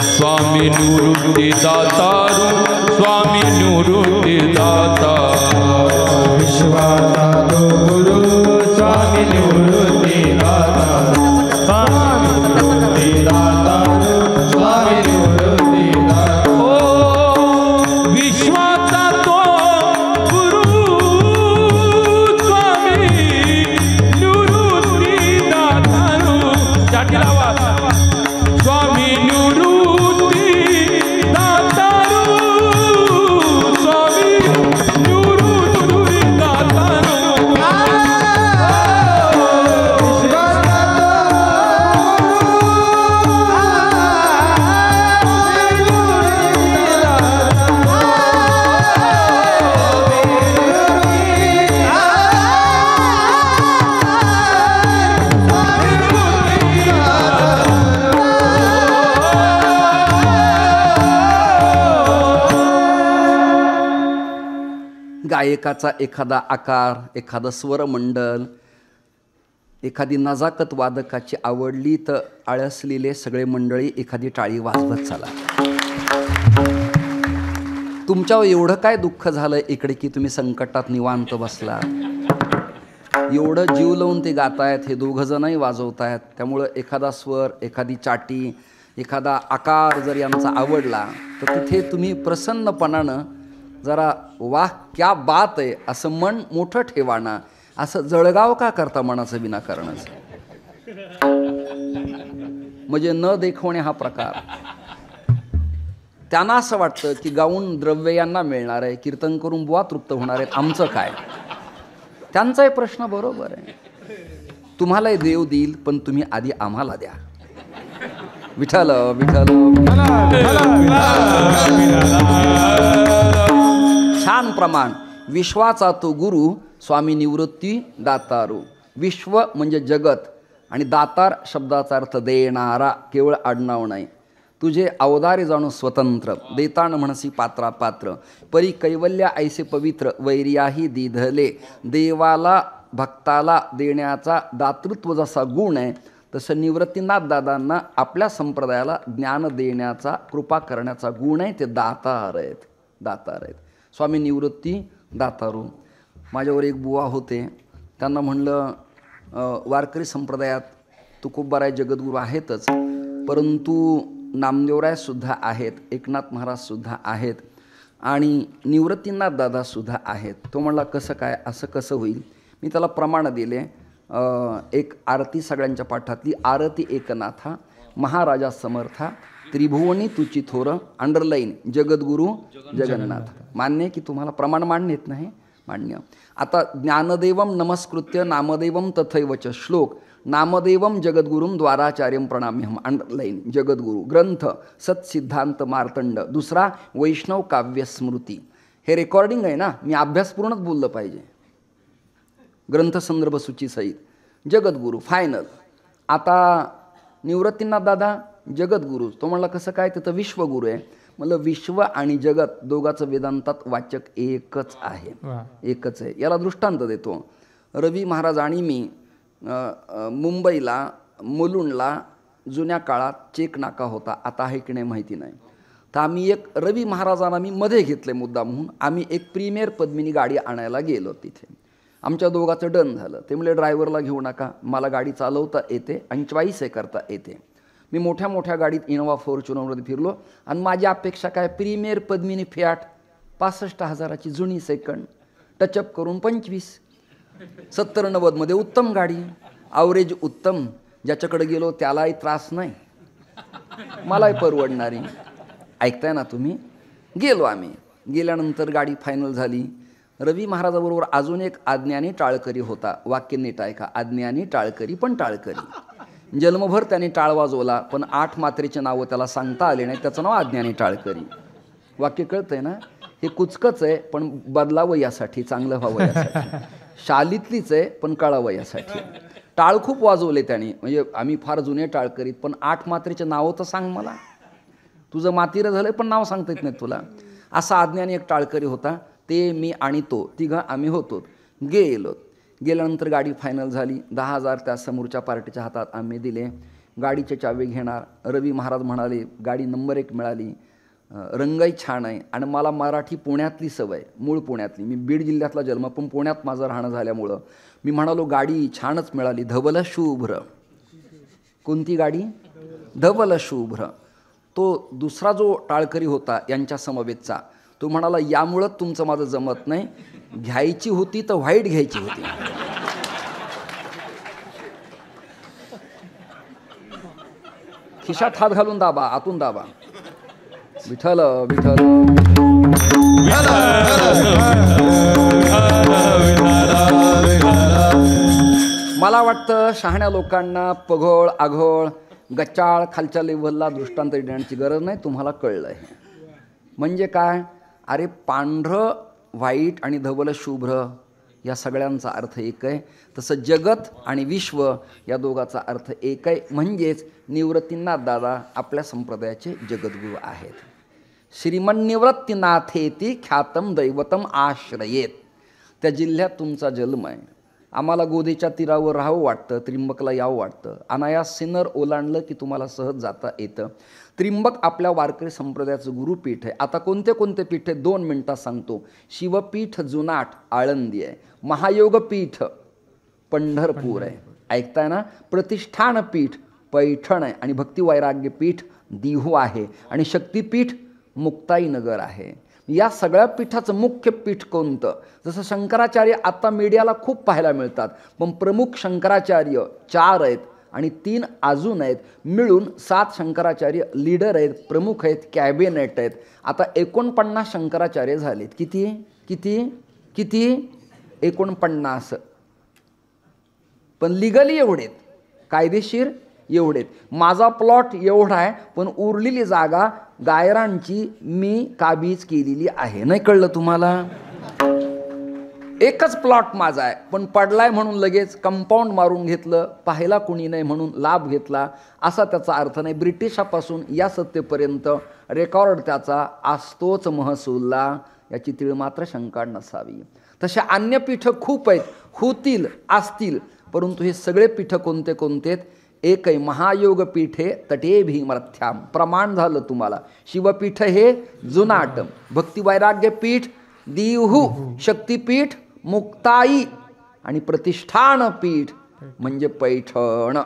स्वामी निवृत्ती दातारू, स्वामी निवृत्ती दातारू. विश्वाचा तो गुरु स्वामी निवृत्ती दातारू, स्वामी निवृत्ती दातारू, स्वामी निवृत्ती दातारू. विश्वाचा तो गुरु स्वामी निवृत्ती दातारू. जातीला वाचा. स्वामी निवृत्ती दातारू, स्वामी निवृत्ती दातारू. गायकाचा एखादा आकार, एखादं स्वरमंडल, एखादी नजाकत वादकाची आवडली तर आळसलेले सगळे मंडळी एखादी टाळी वाजवत चला. तुमच्यावर एवढं काय दुःख झालं इकडे की तुम्ही संकटात निवांत बसला. एवढं जीव लावून ते गातायत, हे दोघं जणही वाजवतायत. त्यामुळं एखादा स्वर, एखादी चाटी, एखादा आकार जर यांचा आवडला तर तिथे तुम्ही प्रसन्नपणानं जरा वाह क्या बात आहे असं मन मोठं ठेवाना. असं जळगाव का करता मनाचं विनाकारणच. म्हणजे न देखवणे हा प्रकार. त्यांना असं वाटतं की गाऊन द्रव्य यांना मिळणार आहे, कीर्तन करून बुवा तृप्त होणार आहेत, आमचं काय. त्यांचाही प्रश्न बरोबर आहे. तुम्हालाही देव देईल पण तुम्ही आधी आम्हाला द्या. विठ्ठल विठ्ठल. छान प्रमाण. विश्वाचा तो गुरु स्वामी निवृत्ती दातारू. विश्व म्हणजे जगत आणि दातार शब्दाचा अर्थ देणारा, केवळ आडनाव नाही. तुझे अवदारे जाणू स्वतंत्र, देतान म्हणसी पात्रा पात्र, परी कैवल्या ऐसे पवित्र, वैर्याही दिधले. देवाला भक्ताला देण्याचा दातृत्व जसा गुण आहे तसं निवृत्तीनाथ दादांना आपल्या संप्रदायाला ज्ञान देण्याचा, कृपा करण्याचा गुण आहे. ते दातार आहेत, दातार आहेत. स्वामी निवृत्ती दातारू. माझ्यावर एक बुवा होते, त्यांना म्हणलं वारकरी संप्रदायात तुकोबाराय जगद्गुरू आहेतच, परंतु नामदेवरायसुद्धा आहेत, एकनाथ महाराजसुद्धा आहेत आणि निवृत्तीनाथ दादासुद्धा आहेत. तो म्हणला कसं काय, असं कसं होईल? मी त्याला प्रमाण दिले. एक आरती सगळ्यांच्या पाठातली, आरती एकनाथा महाराजा समर्था त्रिभुवनी तुची थोर अंडरलाईन जगद्गुरू जगन्नाथ. मान्य की तुम्हाला प्रमाण मान्य येत नाही? मान्य. आता ज्ञानदेवम नमस्कृत्य नामदेवम तथैवच श्लोक नामदेवम जगद्गुरुम द्वाराचार्यम प्रणाम्यहम अंडरलाईन जगद्गुरू. ग्रंथ सत्सिद्धांत मार्तंड. दुसरा वैष्णव काव्य स्मृती. हे रेकॉर्डिंग आहे ना, मी अभ्यासपूर्णच बोललं पाहिजे. ग्रंथ संदर्भ सूची सहित जगद्गुरू फायनल. आता निवृत्तीनाथ दादा जगद्गुरू. तो म्हणला कसं काय, तिथं विश्वगुरू आहे. म्हणलं विश्व आणि जगत दोघाचं वेदांतात वाचक एकच आहे, एकच आहे. याला दृष्टांत देतो. रवी महाराज आणि मी मुंबईला मुलुंडला जुन्या काळात चेक नाका होता, आता आहे की नाही माहिती नाही. तर आम्ही एक रवी महाराजांना मी मध्ये घेतले मुद्दा म्हणून. आम्ही एक प्रीमियर पद्मिनी गाडी आणायला गेलो. तिथे आमच्या दोघाचं डन झालं. ते म्हणले ड्रायव्हरला घेऊ नका, मला गाडी चालवता येते आणि चॉईस हे करता येते. मी मोठ्या मोठ्या गाडीत इनोवा फॉर्च्युनरमध्ये फिरलो आणि माझी अपेक्षा काय, प्रीमियर पद्मिनी फियाट 65,000ची जुनी सेकंड टचअप करून 25. 70-90मध्ये उत्तम गाडी, ॲव्हरेज उत्तम, ज्याच्याकडे गेलो त्यालाही त्रास नाही, मलाही परवडणारी. ऐकताय ना तुम्ही? गेलो आम्ही. गेल्यानंतर गाडी फायनल झाली. रवी महाराजाबरोबर अजून एक अज्ञानी टाळकरी होता. वाक्य नीट ऐका, अज्ञानी टाळकरी पण टाळकरी. जन्मभर त्याने टाळ वाजवला, पण 8 मात्रेचे नावं त्याला सांगता आले नाही, त्याचं नाव अज्ञानी टाळकरी. वाक्य कळतंय ना? हे कुचकच आहे पण बदलावं यासाठी, चांगलं व्हावं यासाठी. शालीतलीच आहे पण कळावं यासाठी. टाळ खूप वाजवले त्याने, म्हणजे आम्ही फार जुने टाळ करीत, पण 8 मात्रेचे नावं तर सांग मला. तुझं मातीरं झालं पण नाव सांगता येत नाही तुला. असा अज्ञानी एक टाळकरी होता. ते मी आणि तो तिघं आम्ही होतो. गेलो. गेल्यानंतर गाडी फायनल झाली. 10,000 त्या समोरच्या पार्टीच्या हातात आम्ही दिले. गाडीचे चावी घेणार. रवी महाराज म्हणाले गाडी नंबर 1 मिळाली, रंगही छान आहे आणि मला मराठी पुण्यातली सवय, मूळ पुण्यातली. मी बीड जिल्ह्यातला जन्म पण पुण्यात माझं राहणं झाल्यामुळं मी म्हणालो गाडी छानच मिळाली, धवल शुभ्र. कोणती गाडी? धवल शुभ्र. तो दुसरा जो टाळकरी होता यांच्या समवेतचा, तो म्हणाला यामुळं तुमचं माझं जमत नाही, घ्यायची होती तर व्हाईट घ्यायची होती. खिशात हात घालून दाबा, आतून दाबा. विठ्ठल विठ्ठल. मला वाटतं शहाण्या लोकांना पघोळ आघोळ गचाळ खालच्या लेव्हलला दृष्टांत देण्याची गरज नाही. तुम्हाला कळलं आहे म्हणजे काय? अरे पांढरं व्हाईट आणि धवल शुभ्र या सगळ्यांचा अर्थ एक आहे. तसं जगत आणि विश्व या दोघाचा अर्थ एक आहे. म्हणजेच निवृत्तीनाथ दादा आपल्या संप्रदायाचे जगद्गुरू आहेत. श्रीमन्निवृत्तीनाथेती ख्यातम दैवतम आश्रयेत. त्या जिल्ह्यात तुमचा जन्म आहे. आम्हाला गोदेच्या तीरावर राहावं वाटतं, त्रिंबकला यावं वाटतं. अनायास सिन्नर ओलांडलं की तुम्हाला सहज जाता येतं. त्रिंबक आपल्या वारकरी संप्रदायाचं गुरुपीठ आहे. आता कोणते कोणते पीठ आहे 2 मिनिटात सांगतो. शिवपीठ जुनाट आळंदी आहे, महायोगपीठ पंढरपूर आहे, ऐकताय ना, प्रतिष्ठानपीठ पैठण आहे आणि भक्तिवैराग्यपीठ दिहू आहे आणि शक्तिपीठ मुक्ताईनगर आहे. या सगळ्या पीठाचं मुख्य पीठ कोणतं? जसं शंकराचार्य आता मीडियाला खूप पाहायला मिळतात, पण प्रमुख शंकराचार्य 4 आहेत आणि 3 अजून आहेत. मिळून 7 शंकराचार्य लीडर आहेत, प्रमुख आहेत, कॅबिनेट आहेत. आता 49 शंकराचार्य झालेत. किती किती किती 49. पण लिगली एवढेत, कायदेशीर एवढेत. माझा प्लॉट एवढा आहे पण उरलेली जागा गायरांची मी काबीज केलेली आहे. नाही कळलं तुम्हाला? एकच प्लॉट माझा आहे पण पडलाय म्हणून लगेच कंपाऊंड मारून घेतलं, पाहायला कुणी नाही म्हणून लाभ घेतला असा त्याचा अर्थ नाही. ब्रिटिशापासून या सत्तेपर्यंत रेकॉर्ड त्याचा असतोच महसूलला, याची तीळ मात्र शंका नसावी. तशा अन्य पीठं खूप आहेत, होतील असतील, परंतु हे सगळे पीठं कोणते कोणतेत? एकही महायोग पीठे तटे भीमर्थ्याम. प्रमाण झालं तुम्हाला. शिवपीठ हे जुनाट, भक्तिवैराग्य पीठ दीहू शक्तिपीठ, मुक्ताई आणि प्रतिष्ठान पीठ म्हणजे पैठण.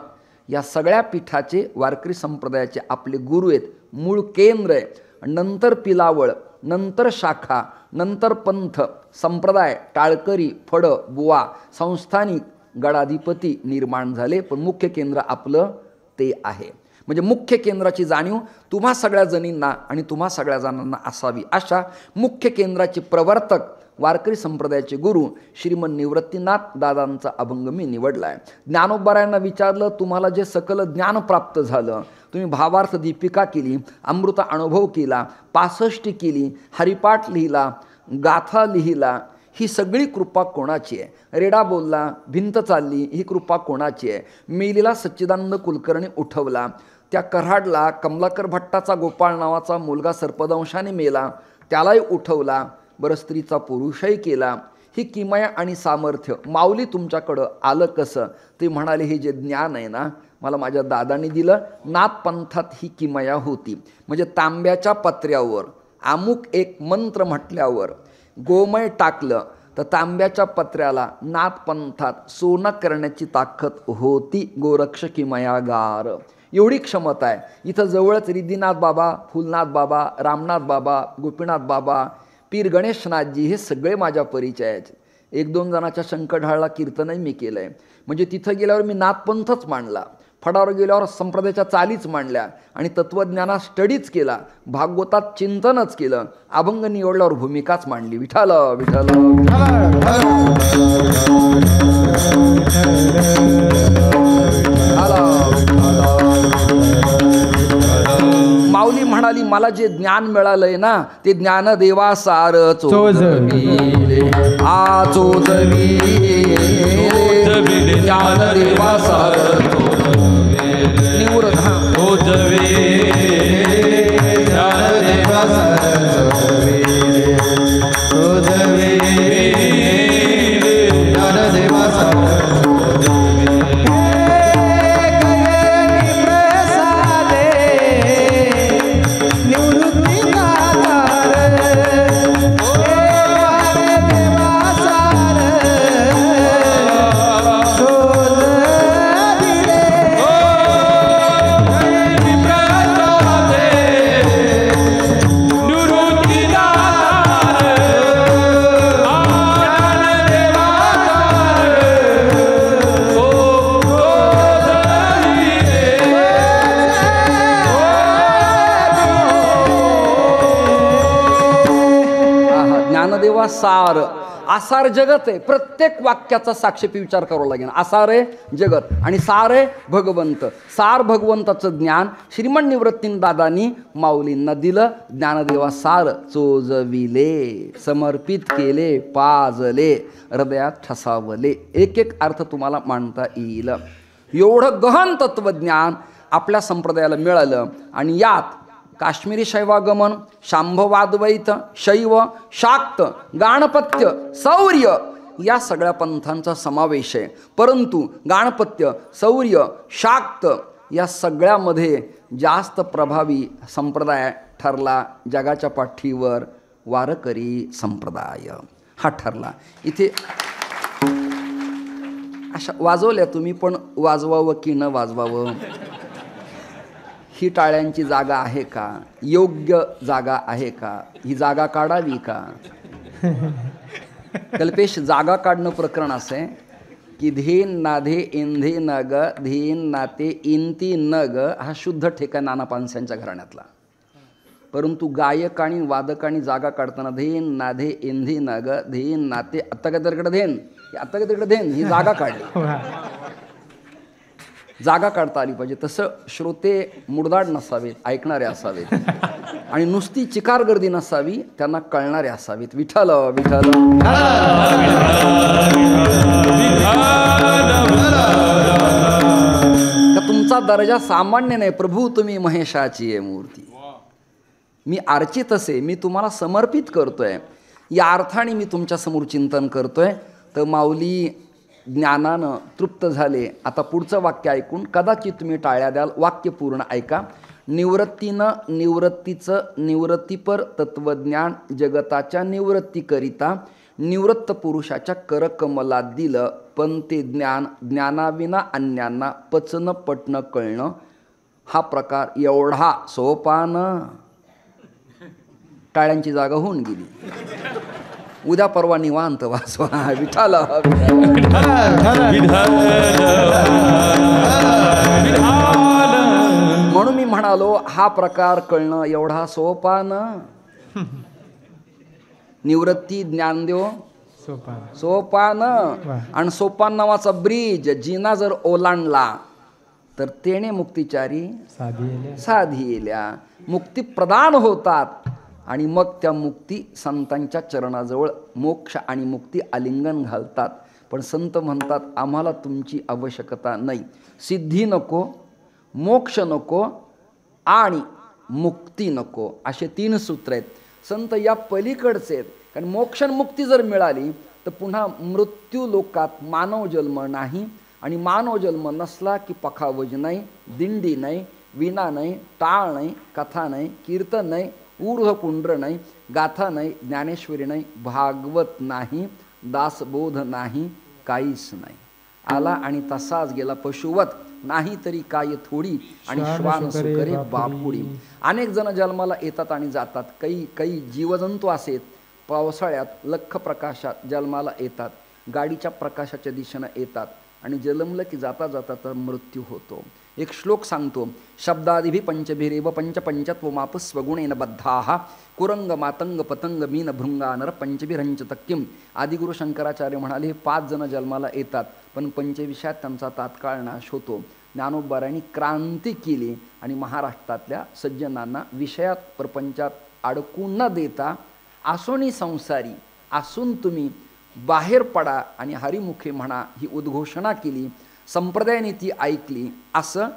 या सगळ्या पीठाचे वारकरी संप्रदायाचे आपले गुरु आहेत, मूळ केंद्र आहे. नंतर पिलावळ, नंतर शाखा, नंतर पंथ, संप्रदाय, टाळकरी, फड, बुवा, संस्थानिक, गडाधिपती निर्माण झाले. पण मुख्य केंद्र आपलं ते आहे. म्हणजे मुख्य केंद्राची जाणीव तुम्हा सगळ्या जणींना आणि तुम्हा सगळ्या जणांना असावी. अशा मुख्य केंद्राचे प्रवर्तक वारकरी संप्रदायाचे गुरु श्रीमद निवृत्तीनाथ दादांचा अभंग मी निवडला आहे. ज्ञानोबारायांना विचारलं, तुम्हाला जे सकल ज्ञान प्राप्त झालं, तुम्ही भावार्थ दीपिका केली, अमृत अनुभव केला, 65 केली, हरिपाठ लिहिला, गाथा लिहिला, ही सगळी कृपा कोणाची आहे? रेडा बोलला, भिंत चालली, ही कृपा कोणाची आहे? मेलीला सच्चिदानंद कुलकर्णी उठवला, त्या कराडला कमलाकर भट्टाचा गोपाळ नावाचा मुलगा सर्पदंशाने मेला, त्यालाही उठवला, बरं स्त्रीचा पुरुषही केला. ही किमया आणि सामर्थ्य माऊली तुमच्याकडं आलं कसं? ते म्हणाले, हे जे ज्ञान आहे ना, मला माझ्या दादांनी दिलं. नाथपंथात ही किमया होती. म्हणजे तांब्याच्या पत्र्यावर अमुक एक मंत्र म्हटल्यावर गोमय टाकलं तर तांब्याच्या पत्र्याला नाथपंथात सोनं करण्याची ताकद होती. गोरक्ष किमयागार एवढी क्षमता आहे. इथं जवळच रिद्धिनाथ बाबा, फुलनाथ बाबा, रामनाथ बाबा, गोपीनाथ बाबा, पीर गणेशनाथजी, हे सगळे माझ्या परिचयाचे. 1-2 जणाच्या शंकरढाळला कीर्तनही मी केलं आहे. म्हणजे तिथं गेल्यावर मी नाथपंथच मांडला, फडावर गेल्यावर संप्रदायाच्या चालीच मांडल्या आणि तत्त्वज्ञानात स्टडीज केला, भागवतात चिंतनच केलं, अभंग निवडल्यावर भूमिकाच मांडली. विठाल विठाल. माऊली म्हणाली, मला जे ज्ञान मिळालंय ना, ते ज्ञान देवा सार चोजविले, आ चोजविले, ज्ञान देवा सार निवृत्ता सार. आसार जगत आहे. प्रत्येक वाक्याचा साक्षेपी विचार करावा लागेल. आसार आहे जगत आणि सार आहे भगवंत. सार भगवंताचं ज्ञान श्रीमद निवृत्तीन दादांनी माऊलींना दिलं. ज्ञानदेवा सार चोजविले, समर्पित केले, पाजले, हृदयात ठसावले. एक एक अर्थ तुम्हाला मांडता येईल. एवढं गहन तत्वज्ञान आपल्या संप्रदायाला मिळालं आणि यात काश्मीरी शैवागमन, शांभवाद्वैत, शैव, शाक्त, गाणपत्य, सौर्य या सगळ्या पंथांचा समावेश आहे. परंतु गाणपत्य, सौर्य, शाक्त या सगळ्यामध्ये जास्त प्रभावी संप्रदाय ठरला जगाच्या पाठीवर वारकरी संप्रदाय हा ठरला. इथे अशा वाजवल्या तुम्ही, पण वाजवावं की न वाजवावं, ही टाळ्यांची जागा आहे का? योग्य जागा आहे का? ही जागा काढावी का? कल्पेश, जागा काढणं प्रकरण असं आहे की धेन नाधे इंधे नग, धेन नाते इंती नग हा शुद्ध ठेका नाना पानस्यांच्या घराण्यातला. परंतु गायक आणि वादकांनी जागा काढताना धेन नाधे इंधे नग, धेन नाते आत्ताकडे धेन, आत्ताकडे धेन ही जागा काढली. जागा काढता आली पाहिजे. तसं श्रोते मुडदाड नसावेत, ऐकणारे असावेत आणि नुसती चिकार गर्दी नसावी, त्यांना कळणारे असावेत. विठ्ठल विठ्ठल. तुमचा दर्जा सामान्य नाही प्रभू, तुम्ही महेशाची आहे मूर्ती. मी अर्चित असे, मी तुम्हाला समर्पित करतोय, या अर्थाने मी तुमच्या समोर चिंतन करतोय. तर माऊली ज्ञानानं तृप्त झाले. आता पुढचं वाक्य ऐकून कदाचित तुम्ही टाळ्या द्याल. वाक्य पूर्ण ऐका. निवृत्तीनं निवृत्तीचं निवृत्तीपर तत्वज्ञान जगताच्या निवृत्तीकरिता निवृत्त पुरुषाच्या करकमलात दिलं, पण ते ज्ञान ज्ञानाविना अन्यांना पचनं पटणं कळणं हा प्रकार एवढा सोपान. टाळ्यांची जागा होऊन गेली. उद्या परवा निवांत वाचवा. विठाल म्हणून मी म्हणालो हा प्रकार कळणं एवढा सोपान. निवृत्ती ज्ञानदेव सोपान. आणि सोपान नावाचा ब्रिज जिना जर ओलांडला तर तेने मुक्तिचारी साधी येल्या. मुक्ती प्रदान होतात आणि मग त्या मुक्ती संतांच्या चरणाजवळ मोक्ष आणि मुक्ती आलिंगन घालतात. पण संत म्हणतात आम्हाला तुमची आवश्यकता नाही. सिद्धी नको, मोक्ष नको आणि मुक्ती नको, असे 3 सूत्र आहेत. संत या पलीकडचे आहेत. कारण मोक्ष मुक्ती जर मिळाली तर पुन्हा मृत्यू लोकात मानव जन्म नाही. आणि मानव जन्म नसला की पखावज नाही, दिंडी नाही, विना नाही, टाळ नाही, कथा नाही, कीर्तन नाही, ऊर्ध्वपुंड्र नाही, गाथा नाही, ज्ञानेश्वरी नाही, भागवत नाही, दासबोध नाही, काहीच नाही. आला आणि तसाच गेला पशुवत, नाही तरी काय थोडी आणि श्वान सुकरे बापुडी. अनेक जण जन्माला येतात आणि जातात. काही जीवजंतू असेत पावसाळ्यात लख प्रकाशात जन्माला येतात, गाडीच्या प्रकाशाच्या दिशेनं येतात आणि जन्मलं की जाता जाता तर मृत्यू होतो. एक श्लोक सांगतो, शब्दादिभि पंचभिरेव पंचपंचत्व माप स्वगुणेन बद्धाः कुरंग मातंग पतंग मीन भृंगा नर पंचभिरंच तक्किम. आदिगुरु शंकराचार्य म्हणाले हे 5 जण जन्माला येतात पण पंचविषयात त्यांचा तात्काळ नाश होतो. ज्ञानोबारायांनी क्रांती केली आणि महाराष्ट्रातल्या सज्जनांना विषयात प्रपंचात अडकून न देता आसोनी संसारी असून तुम्ही बाहेर पडा आणि हरिमुखे म्हणा ही उद्घोषणा केली. संप्रदायाने ती ऐकली. असं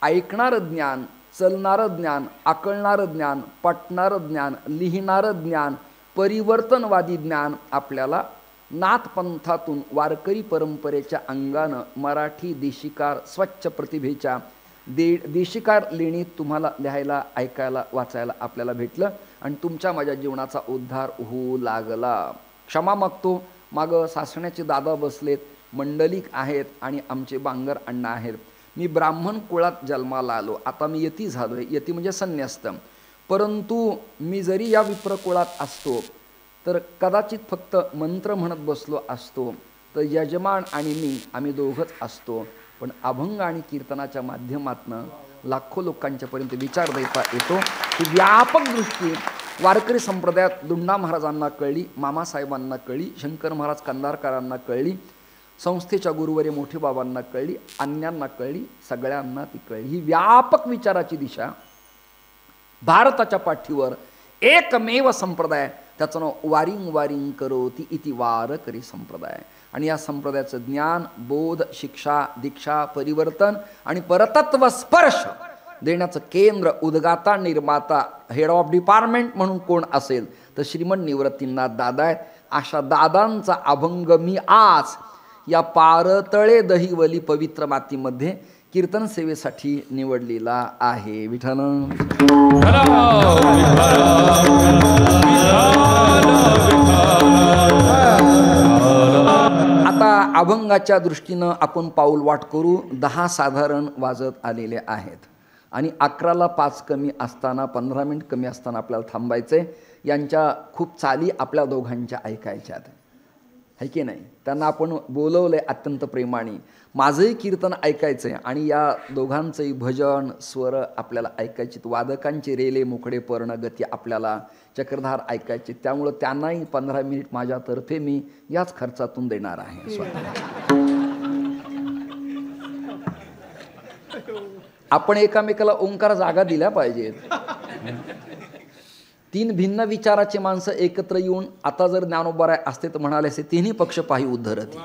ऐकणारं ज्ञान, चलणारं ज्ञान, आकळणारं ज्ञान, पटणारं ज्ञान, लिहिणारं ज्ञान, परिवर्तनवादी ज्ञान आपल्याला नाथपंथातून वारकरी परंपरेच्या अंगानं मराठी देशिकार स्वच्छ प्रतिभेच्या देशिकार लेणीत तुम्हाला लिहायला, ऐकायला, वाचायला आपल्याला भेटलं आणि तुमच्या माझ्या जीवनाचा उद्धार होऊ लागला. क्षमा मागतो. मागं सासण्याचे दादा बसलेत, मंडलिक आहेत आणि आमचे बांगर अण्णा आहेत. मी ब्राह्मण कुळात जन्माला आलो. आता मी यती झालोय. यती म्हणजे संन्यस्त. परंतु मी जरी या विप्र कुळात असतो तर कदाचित फक्त मंत्र म्हणत बसलो असतो तर यजमान आणि मी आम्ही दोघंच असतो. पण अभंग आणि कीर्तनाच्या माध्यमातनं लाखो लोकांच्यापर्यंत विचार देता येतो. ही व्यापक दृष्टी वारकरी संप्रदायात दुंडा महाराजांना कळली, मामासाहेबांना कळली, शंकर महाराज कंधारकरांना कळली, संस्थेच्या गुरुवरे मोठे बाबांना कळली, अन्यांना कळली, सगळ्यांना ती कळली. ही व्यापक विचाराची दिशा भारताच्या पाठीवर एकमेव संप्रदाय, त्याचं नाव वारिंग वारिंग करोति इति वारकरी संप्रदाय. आणि या संप्रदायाचं ज्ञान, बोध, शिक्षा, दीक्षा, परिवर्तन आणि परतत्व स्पर्श देण्याचं केंद्र, उद्गाता, निर्माता, हेड ऑफ डिपार्टमेंट म्हणून कोण असेल तर श्रीमंत निवृत्तींनाथ दादा आहेत. अशा दादांचा अभंग मी आज या पारतळे दहिवली पवित्र मातीमध्ये कीर्तन सेवेसाठी निवडलेला आहे. विठ्ठल आता अभंगाच्या दृष्टीनं आपण पाऊल वाट करू. 10 साधारण वाजत आलेले आहेत आणि 11ला 5 कमी असताना 15 मिनिट कमी असताना आपल्याला थांबायचंय. यांच्या खूप चाली आपल्या दोघांच्या ऐकायच्यात आहे की नाही. त्यांना आपण बोलवलंय अत्यंत प्रेमाने. माझंही कीर्तन ऐकायचंय आणि या दोघांचंही भजन, स्वर आपल्याला ऐकायचे. वादकांचे रेले मोकळे पर्ण गती आपल्याला चक्रधार ऐकायचे. त्यामुळं त्यांनाही 15 मिनिट माझ्यातर्फे मी याच खर्चातून देणार आहे. आपण एकामेकाला ओंकार जागा दिल्या पाहिजेत. 3 भिन्न विचाराचे माणसं एकत्र येऊन आता जर ज्ञानोबाराय असते तर म्हणाले असे 3ही पक्ष पाही उद्धरती.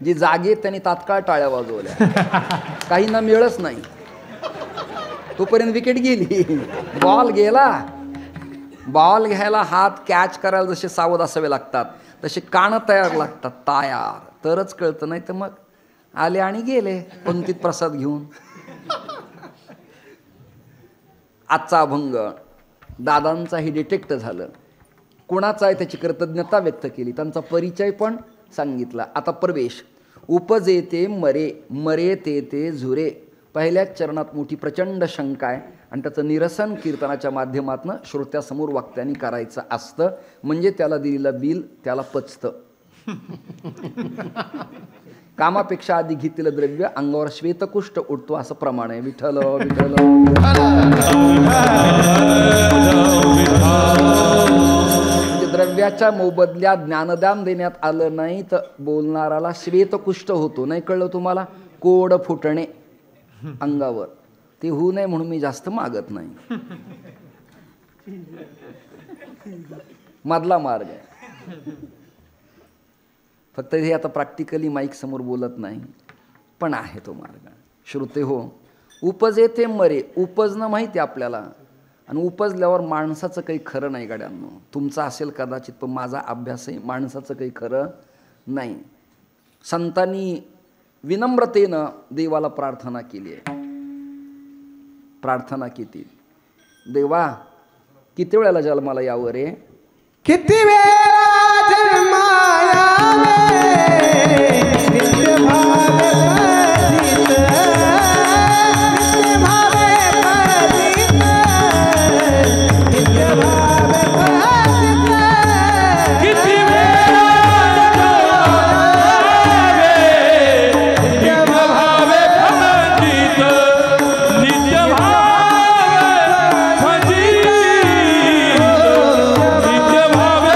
जे जागे त्यांनी तात्काळ टाळ्या वाजवल्या. काहींना मिळच नाही. तोपर्यंत विकेट गेली, बॉल गेला. बॉल घ्यायला हात कॅच करायला जसे सावध असावे लागतात तसे कान तयार लागतात, तयार तरच कळतं. नाही तर मग आले आणि गेले पंक्तीत प्रसाद घेऊन. आजचा अभंग दादांचाही डिटेक्ट झालं, कोणाचा आहे त्याची कृतज्ञता व्यक्त केली, त्यांचा परिचय पण सांगितला. आता प्रवेश. उपजे ते मरे, मरे ते झुरे. पहिल्याच चरणात मोठी प्रचंड शंका आहे आणि त्याचं निरसन कीर्तनाच्या माध्यमातून श्रोत्यासमोर वक्त्यांनी करायचं असतं, म्हणजे त्याला दिलेलं बिल त्याला पचतं. कामापेक्षा आधी घेतलेलं द्रव्य अंगावर श्वेतकुष्ठ उठतो असं प्रमाण आहे. विठ्ठल विठ्ठल. म्हणजे द्रव्याच्या मोबदल्यात ज्ञानदान देण्यात आलं नाही तर बोलणाराला श्वेतकुष्ठ होतो. नाही कळलं तुम्हाला? कोड फुटणे अंगावर, ते होऊ नये म्हणून मी जास्त मागत नाही. मधला मार्ग आहे. फक्त हे आता प्रॅक्टिकली माईक समोर बोलत नाही, पण आहे तो मार्ग. श्रोते हो, उपजे ते मरे. उपजणं माहिती आहे आपल्याला, आणि उपजल्यावर माणसाचं काही खरं नाही गाड्यांनो. तुमचं असेल कदाचित, पण माझा अभ्यास आहे माणसाचं काही खरं नाही. संतांनी विनम्रतेनं देवाला प्रार्थना केली आहे. प्रार्थना किती, देवा किती वेळेला जन्माला यावं रे, किती वेळा जन्माला यावे, नित्य भावे पतित, नित्य भावे पतित, नित्य भावे पतित. किती वेळा नित्य भावे पतित, नित्य भावे पतित, नित्य भावे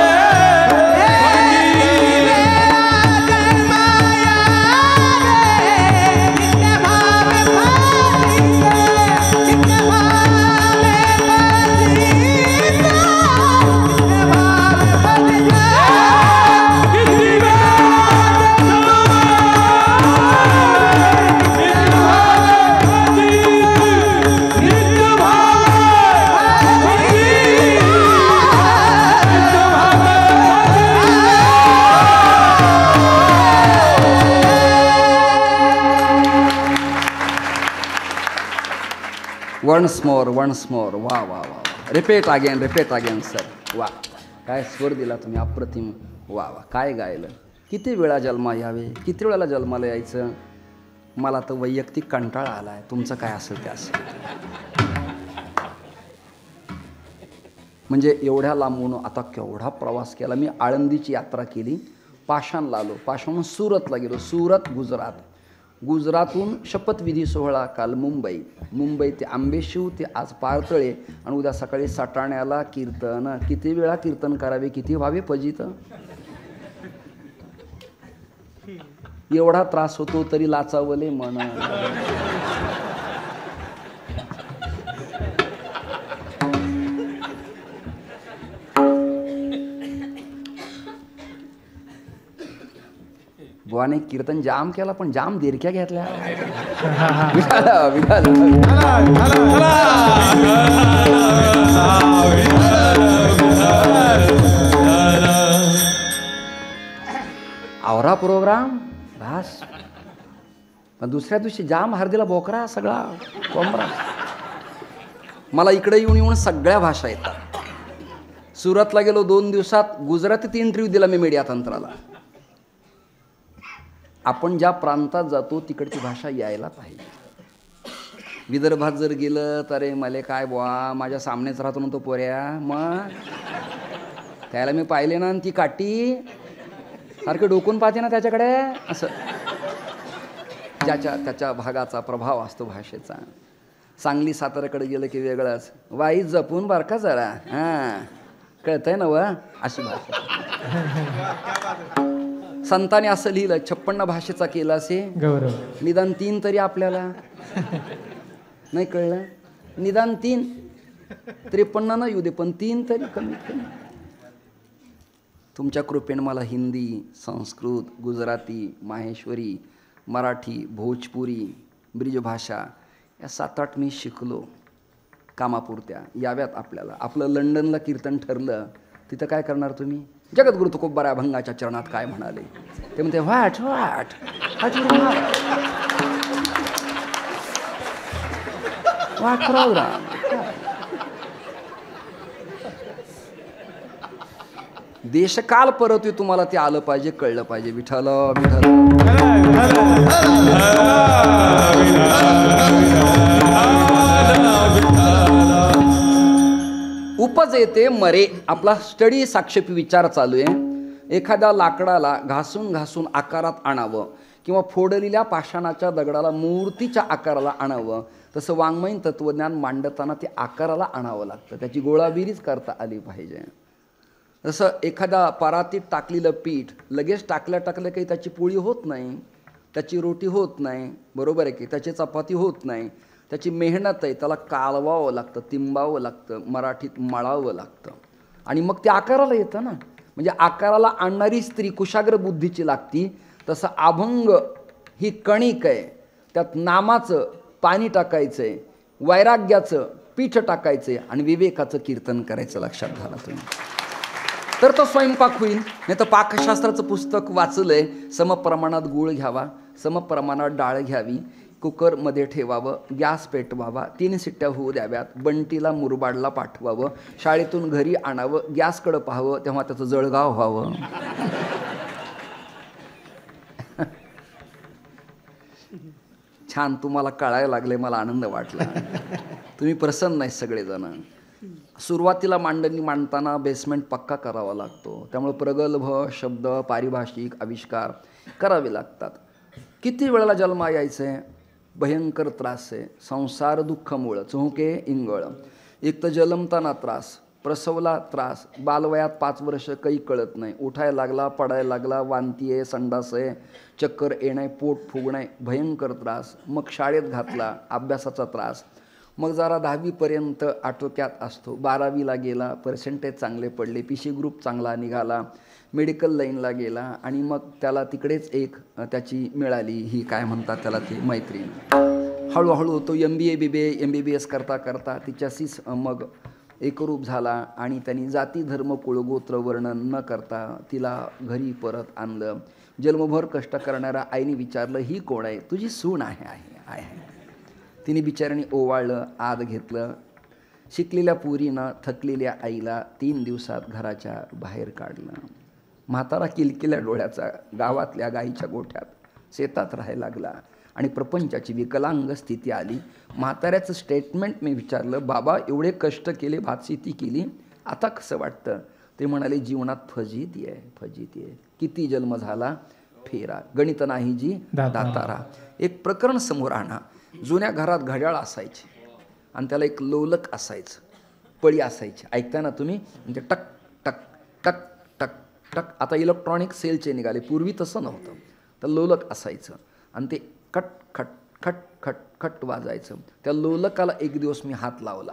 वन्स मोर. वा वा वा. Repeat again sir. वा, काय स्वर दिला तुम्ही, अप्रतिम. वा वा, काय गायलं. किती वेळा जन्मा यावे, किती वेळाला जन्माला यायचं. मला तर वैयक्तिक कंटाळा आला आहे. तुमचं काय असेल ते असेल. म्हणजे एवढ्या लांबून आता केवढा प्रवास केला मी. आळंदीची यात्रा केली, पाषाणला आलो, पाषाणहून सुरतला गेलो, सुरत गुजरात, गुजरातहून शपथविधी सोहळा काल मुंबई, मुंबई ते आंबेशिव ते आज पारतळे, आणि उद्या सकाळी सटाण्याला कीर्तन. किती वेळा कीर्तन करावे, किती व्हावे फजित. एवढा त्रास होतो तरी लाचावले मन. बुवाने कीर्तन जाम केला, पण जाम दिरक्या घेतल्या. आवरा प्रोग्राम बस. पण दुसऱ्या दिवशी जाम हळदीला बोकरा सगळा कोंबरा. मला इकडे येऊन येऊन सगळ्या भाषा येतात. सुरतला गेलो 2 दिवसात, गुजरातीत इंटरव्ह्यू दिला मी मीडिया तंत्राला. आपण ज्या प्रांतात जातो तिकडची भाषा यायला पाहिजे. विदर्भात जर गेलं तर मले काय बुवा, माझ्या सामनेच राहतो ना तो पोऱ्या, मग त्याला मी पाहिले ना, ती काठी सारखं डोकून पाहते ना त्याच्याकडे, असं ज्याच्या त्याच्या भागाचा प्रभाव असतो भाषेचा. सांगली साताऱ्याकडे गेलं की वेगळंच. वाईच जपून बरं का जरा, हां कळतंय ना व, अशी भाषा. संतांनी असं लिहिलं, 56 भाषेचा केला असे गौरव, निदान 3 तरी आपल्याला नाही कळलं. निदान 3, 53 न येऊ दे, पण 3 तरी कमीत कमी. तुमच्या कृपेने मला हिंदी, संस्कृत, गुजराती, माहेश्वरी, मराठी, भोजपुरी, ब्रिजभाषा या 7-8 मी शिकलो. कामापुरत्या याव्यात आपल्याला. आपलं लंडनला कीर्तन ठरलं, तिथं काय करणार तुम्ही? जगद्गुरु तुकोबाराया अभंगाच्या चरणात काय म्हणाले ते म्हणते, व्हॅट व्हॅट वाट करावरा. देशकाल परत्वे तुम्हाला ते आलं पाहिजे, कळलं पाहिजे. विठ्ठल विठ्ठल उपजेते मरे. आपला स्टडी साक्षेपी विचार चालू आहे. एखाद्या लाकडाला घासून घासून आकारात आणावं किंवा फोडलेल्या पाषाणाच्या दगडाला मूर्तीच्या आकाराला आणावं, तसं वाङ्मयीन तत्वज्ञान मांडताना ते आकाराला आणावं लागतं. त्याची गोळाबिरीच करता आली पाहिजे. जसं एखाद्या परातीत टाकलेलं पीठ लगेच टाकल्या काही त्याची पोळी होत नाही, त्याची रोटी होत नाही, बरोबर आहे की, त्याची चपाती होत नाही. त्याची मेहनत आहे, त्याला कालवावं लागतं, तिंबावं लागतं, मराठीत मळावं लागतं, आणि मग ते आकाराला येतं ना. म्हणजे आकाराला आणणारी स्त्री कुशाग्र बुद्धीची लागती. तसं अभंग ही कणिक आहे, त्यात नामाचं पाणी टाकायचं आहे, वैराग्याचं पीठ टाकायचं आहे आणि विवेकाचं कीर्तन करायचं. लक्षात घाला तुम्ही, तर तो स्वयंपाक होईल. नाही तर पाकशास्त्राचं पुस्तक वाचलंय, समप्रमाणात गूळ घ्यावा, समप्रमाणात डाळ घ्यावी, कुकरमध्ये ठेवावं, गॅस पेटवावा, 3 शिट्ट्या होऊ द्याव्यात, बंटीला मुरबाडला पाठवावं, शाळेतून घरी आणावं, गॅसकडं पाहावं, तेव्हा त्याचं जळगाव व्हावं. छान, तुम्हाला कळायला लागले, मला आनंद वाटला. तुम्ही प्रसन्न आहे सगळेजण. सुरुवातीला मांडणी मांडताना बेसमेंट पक्का करावा लागतो, त्यामुळे प्रगल्भ शब्द पारिभाषिक आविष्कार करावे लागतात. किती वेळेला जन्मा यायचं आहे, भयंकर त्रास आहे. संसार दुःख मूळ, चहुके इंगळ. एक तर जन्मताना त्रास, प्रसवला त्रास, बालवयात 5 वर्ष काही कळत नाही, उठायला लागला, पडायला लागला, वांती आहे, संडास आहे, चक्कर येणं, पोट फुगणं, भयंकर त्रास. मग शाळेत घातला, अभ्यासाचा त्रास. मग जरा 10वीपर्यंत आटोक्यात असतो, 12वीला गेला, पर्सेंटेज चांगले पडले, PC ग्रुप चांगला निघाला, मेडिकल लाईनला गेला, आणि मग त्याला तिकडेच एक त्याची मिळाली, ही काय म्हणतात त्याला, ती मैत्रीण. हळूहळू तो MBA BBA MBBS करता करता तिच्याशीच मग एकरूप झाला, आणि त्यांनी जाती धर्म कुळगोत्र वर्णन न करता तिला घरी परत आणलं. जन्मभर कष्ट करणाऱ्या आईने विचारलं, ही कोण आहे? तुझी सून आहे. तिने बिचाऱ्याने ओवाळलं, आत घेतलं. शिकलेल्या पुरीनं थकलेल्या आईला 3 दिवसात घराच्या बाहेर काढलं. म्हातारा किलकिल्या डोळ्याचा गावातल्या गाईच्या गोठ्यात शेतात राहायला लागला, आणि प्रपंचाची विकलांग स्थिती आली. म्हाताऱ्याचं स्टेटमेंट मी विचारलं, बाबा एवढे कष्ट केले, भातशेती केली, आता कसं वाटतं? ते म्हणाले, जीवनात फजिती आहे. किती जन्म झाला फेरा, गणित नाही जी दातारा. एक प्रकरण समोर आणा. जुन्या घरात घड्याळ असायचे, आणि त्याला एक लोलक असायचं, पळी असायची. ऐकताय ना तुम्ही? म्हणजे टक टक टक टक टक. आता इलेक्ट्रॉनिक सेलचे निघाले, पूर्वी तसं नव्हतं. तर लोलक असायचं, आणि ते खट खट खट खट खट वाजायचं. त्या लोलकाला एक दिवस मी हात लावला.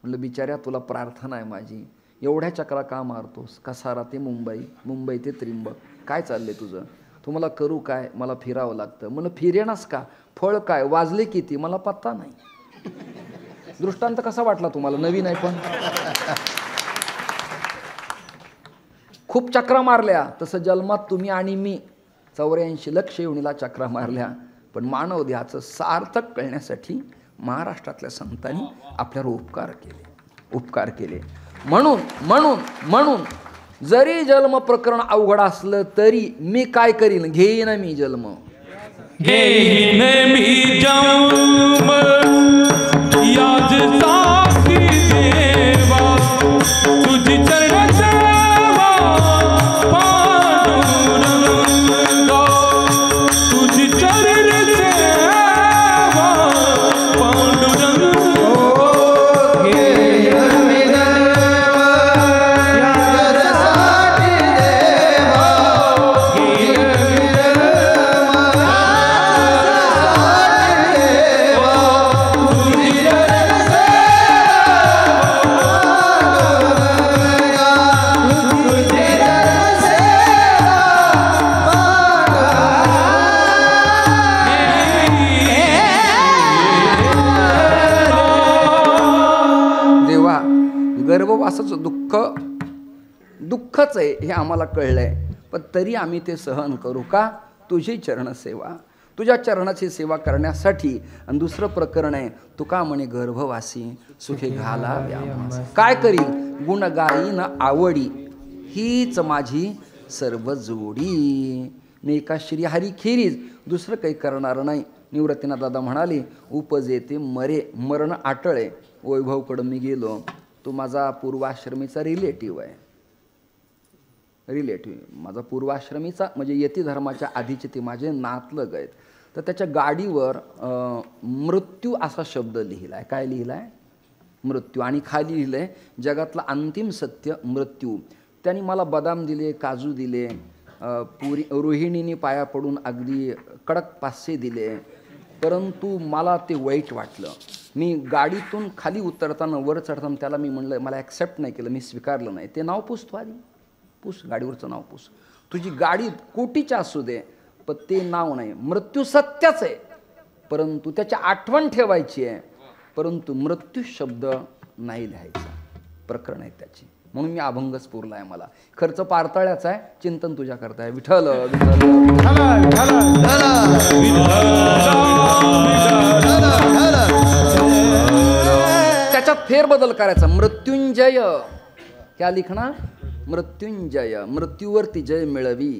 म्हणलं, बिचाऱ्या, तुला प्रार्थना आहे माझी, एवढ्या चक्रा का मारतोस? कसारा ते मुंबई, मुंबई ते त्रिंबक, काय चाललंय तुझं? तुम्हाला करू काय? मला फिरावं लागतं. म्हणलं, फिरेनास का? फळ काय? वाजले किती? मला पत्ता नाही. दृष्टांत कसा वाटला तुम्हाला? नवीन आहे पण. खूप चक्रा मारल्या. तसं जन्मात तुम्ही आणि मी 84 लक्ष योनीला चक्रा मारल्या, पण मानव देहाचं सार्थक कळण्यासाठी महाराष्ट्रातल्या संतांनी आपल्यावर उपकार केले. म्हणून जरी जन्म प्रकरण अवघड असलं तरी मी काय करीन? घेईन मी जन्म, घेईन मी जन्म, याज साखी देवा, तुझी चरण सेवा पांडुरंगा, तुझी चरण सेवा पांडुरंगा. दुःखच आहे हे आम्हाला कळलंय, पण तरी आम्ही ते सहन करू का? तुझी चरणसेवा, तुझ्या चरणाची सेवा करण्यासाठी. आणि दुसरं प्रकरण आहे, तुका म्हणे गर्भवासी सुखे घाला व्यामास. काय करील? गुण गायीन आवडी, हीच माझी सर्व जोडी. मी एका श्रीहरी खेरीज दुसरं काही करणार नाही. निवृत्तीनाथ दादा म्हणाले, उपजेते मरे, मरण आटळे. वैभवकडं मी गेलो, तो माझा पूर्वाश्रमीचा रिलेटिव्ह आहे. रिलेटिव्ह माझा पूर्वाश्रमीचा म्हणजे यती धर्माच्या आधीचे ते माझे नातलग आहेत. तर त्याच्या गाडीवर मृत्यू असा शब्द लिहिला आहे. काय लिहिला आहे? मृत्यू. आणि खाली लिहिलं आहे, जगातलं अंतिम सत्य मृत्यू. त्यांनी मला बदाम दिले, काजू दिले, रोहिणीने पाया पडून अगदी कडक पासे दिले, परंतु मला ते वाईट वाटलं. मी गाडीतून खाली उतरताना वर चढताना त्याला मी म्हणलं, मला ॲक्सेप्ट नाही केलं, मी स्वीकारलं नाही. ते नाव पुसतो आधी, पुस गाडीवरचं नाव पुस. तुझी गाडी कोटीच्या असू दे, पण ते नाव नाही. मृत्यू सत्यच आहे, परंतु त्याची आठवण ठेवायची आहे, परंतु मृत्यू शब्द नाही लिहायचा. प्रकरण आहे त्याची. म्हणून मी अभंग स्फुरला आहे. मला खर्च पारताळ्याचा आहे, चिंतन तुझ्या करता आहे. विठ्ठल त्याच्यात फेरबदल करायचा. मृत्युंजय क्या लिखणार? मृत्युंजय, मृत्यूवरती जय मिळवी.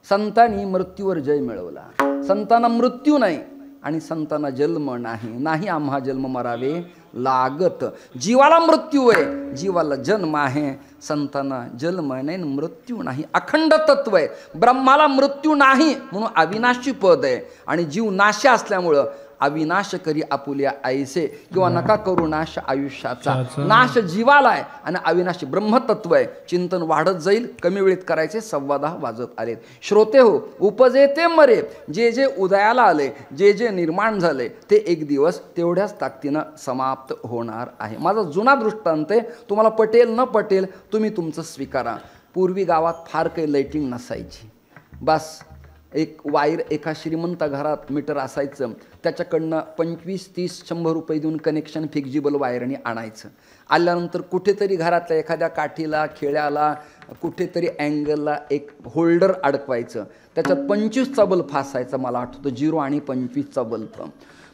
संतांनी मृत्यूवर जय मिळवला. संतांना मृत्यू नाही आणि संतांना जन्म नाही. नाही आम्हा जन्म मरावे लागत. जीवाला मृत्यू आहे, जीवाला जन्म आहे. संतांना जन्म नाही, मृत्यू नाही. अखंड तत्व आहे. ब्रह्माला मृत्यू नाही म्हणून अविनाशी पद आहे. आणि जीव नाश असल्यामुळं अविनाश करी आपुल्या आईसे, किंवा नका करू नाश आयुष्याचा. नाश जीवाला आहे आणि अविनाशी ब्रह्मतत्व आहे. चिंतन वाढत जाईल. कमी वेळेत करायचे. 10:15 वाजत आलेत. श्रोते हो, उपजे ते मरे. जे जे उदयाला आले, जे जे निर्माण झाले, ते एक दिवस तेवढ्याच ताकदीनं समाप्त होणार आहे. माझा जुना दृष्टांत आहे. तुम्हाला पटेल न पटेल तुम्ही तुमचं स्वीकारा. पूर्वी गावात फार काही लाईटिंग नसायची. बस एक वायर एका श्रीमंत घरात मीटर असायचं, त्याच्याकडनं 25, 30, 100 रुपये देऊन कनेक्शन फिक्झिबल वायरने आणायचं. आल्यानंतर कुठेतरी घरातल्या एखाद्या काठीला, खेळ्याला, कुठेतरी अँगलला एक होल्डर अडकवायचं. त्याच्यात 25चा बल्ब असायचा, मला आठवतं 0 आणि 25चा बल्ब.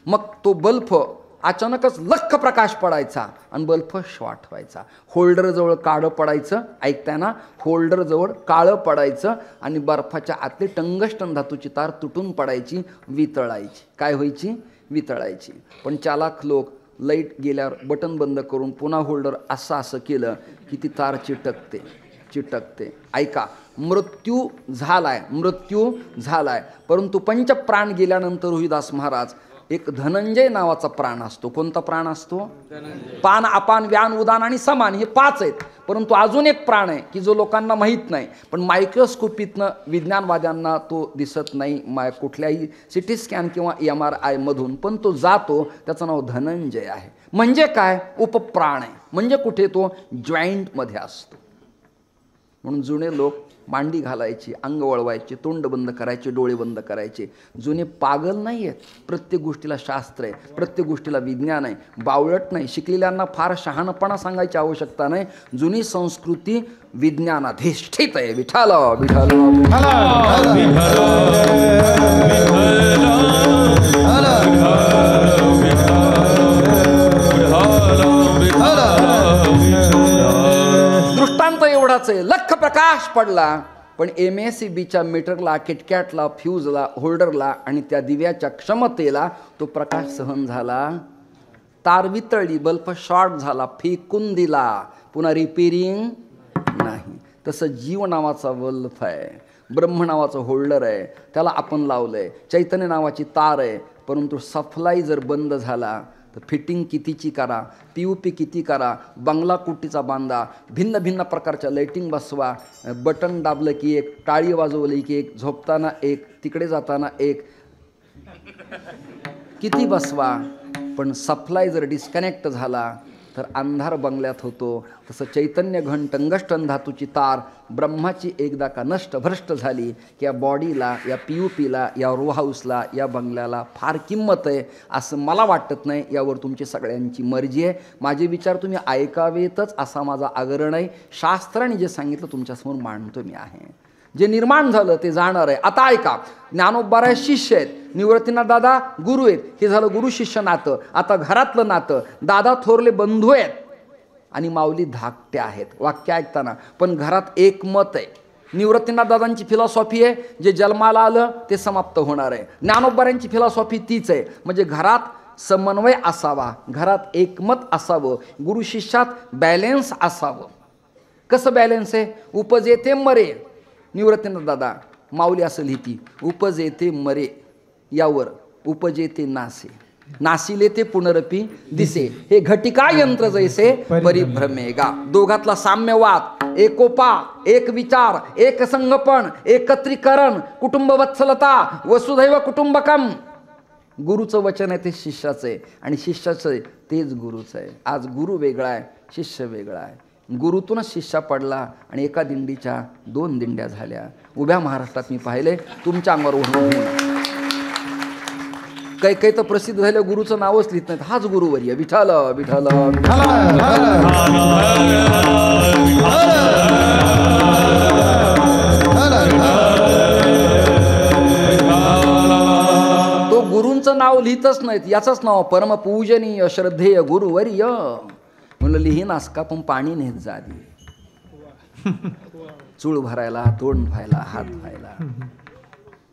मग तो बल्ब अचानकच लख प्रकाश पडायचा आणि बल्ब शॉर्ट व्हायचा. होल्डरजवळ काळं पडायचं, ऐकताना होल्डरजवळ काळं पडायचं आणि बर्फाच्या आतली टंगस्टन धातूची तार तुटून पडायची, वितळायची. काय व्हायची? वितळायची. पण चालाक लोक लाईट गेल्यावर बटन बंद करून पुन्हा होल्डर असं केलं की ती तार चिटकते. ऐका, मृत्यू झालाय, मृत्यू झालाय, परंतु पंचप्राण गेल्यानंतर रोहिदास महाराज एक धनंजय नावाचा प्राण असतो. कोणता प्राण असतो? पान, अपान, व्यान, उदान आणि समान, हे 5 आहेत. परंतु अजून एक प्राण आहे की जो लोकांना माहीत नाही, पण मायक्रोस्कोपीतनं विज्ञानवाद्यांना तो दिसत नाही, कुठल्याही सिटी स्कॅन किंवा MRI मधून, पण तो जातो. त्याचं नाव धनंजय आहे. म्हणजे काय? उपप्राण आहे. म्हणजे कुठे? तो जॉईंटमध्ये असतो. म्हणून जुने लोक मांडी घालायची, अंग वळवायचे, तोंड बंद करायचे, डोळे बंद करायचे. जुने पागल नाही आहेत. प्रत्येक गोष्टीला शास्त्र आहे, प्रत्येक गोष्टीला विज्ञान आहे. बावळट नाही. शिकलेल्यांना फार शहाणपणा सांगायची आवश्यकता नाही. जुनी संस्कृती विज्ञानाधिष्ठित आहे. विठ्ठल विठ्ठल दृष्टांत एवढाच आहे. लख प्रकाश पडला, पण MACBच्या मीटरला, किटकॅटला, फ्यूजला, होल्डरला आणि त्या दिव्याच्या क्षमतेला तो प्रकाश सहन झाला. तार वितळली, बल्ब शॉर्ट झाला, फेकून दिला, पुन्हा रिपेरिंग नाही. तसं जीव नावाचा बल्ब आहे, ब्रह्म नावाचं होल्डर आहे, त्याला आपण लावलंय. चैतन्य नावाची तार आहे, परंतु सप्लाय जर बंद झाला तर फिटिंग कितीची करा, POP किती करा, बंगला कुटीचा बांधा, भिन्न भिन्न प्रकारच्या लाईटिंग बसवा, बटन दाबलं की एक, टाळी वाजवली की एक, झोपताना एक, तिकडे जाताना एक, किती बसवा, पण सप्लाय जर डिस्कनेक्ट झाला तर अंधार बंगल्यात होतो, तसं चैतन्य घन टंगष्टन धातूची तार ब्रह्माची एकदा का नष्ट भ्रष्ट झाली की या बॉडीला, या PUPला, या रो हाऊसला, या बंगल्याला फार किंमत आहे असं मला वाटत नाही. यावर तुमची सगळ्यांची मर्जी आहे. माझे विचार तुम्ही ऐकावेतच असा माझा आग्रह नाही. शास्त्राने जे सांगितलं तुमच्यासमोर मांडतो मी आहे. जे निर्माण झालं ते जाणार आहे. आता ऐका, ज्ञानोबा शिष्य आहेत, निवृत्तीनाथ दादा गुरु आहेत. हे झालं गुरु शिष्य नातं. आता घरातलं नातं, दादा थोरले बंधू आहेत आणि माऊली धाकटे आहेत. वाक्य ऐकताना पण घरात एक मत आहे. निवृत्तीनाथ दादांची फिलॉसॉफी आहे, जे जन्माला आलं ते समाप्त होणार आहे. ज्ञानोबांची फिलॉसॉफी तीच आहे. म्हणजे घरात समन्वय असावा, घरात एकमत असावं, गुरु शिष्यात बॅलेन्स असावं. कसं बॅलेन्स आहे? उपजेते मरे. निवृत्तीनाथ दादा माऊली असं लिहिती, उपजेते मरे यावर उपजेते नासे, नासिले ते पुनरपी दिसे, हे घटिका यंत्र जैसे परिभ्रमेगा. दोघातला साम्यवाद, एकोपा, एक विचार, एक संगपण, एकत्रीकरण, कुटुंब वत्सलता, वसुधैव कुटुंबकम. गुरुचं वचन आहे ते शिष्याचं आहे आणि शिष्याचं आहे तेच गुरुचं आहे. आज गुरु वेगळा आहे, शिष्य वेगळा आहे. गुरुतूनच शिष्या पडला आणि एका दिंडीच्या 2 दिंड्या झाल्या. उभ्या महाराष्ट्रात मी पाहिले. तुमच्या अंगावर ओढून घेऊन काही काही तर प्रसिद्ध झालं गुरुचं नावच लिहित नाहीत. हाच गुरुवर्य विठ्ठल विठ्ठल. तो गुरूंचं नाव लिहितच नाहीत. याचंच नाव परमपूजनीय श्रद्धेय गुरुवर्य. म्हणलं लिहिनास का, पण पाणी नेत जा आधी. चूळ भरायला, तोंड व्हायला, हात व्हायला.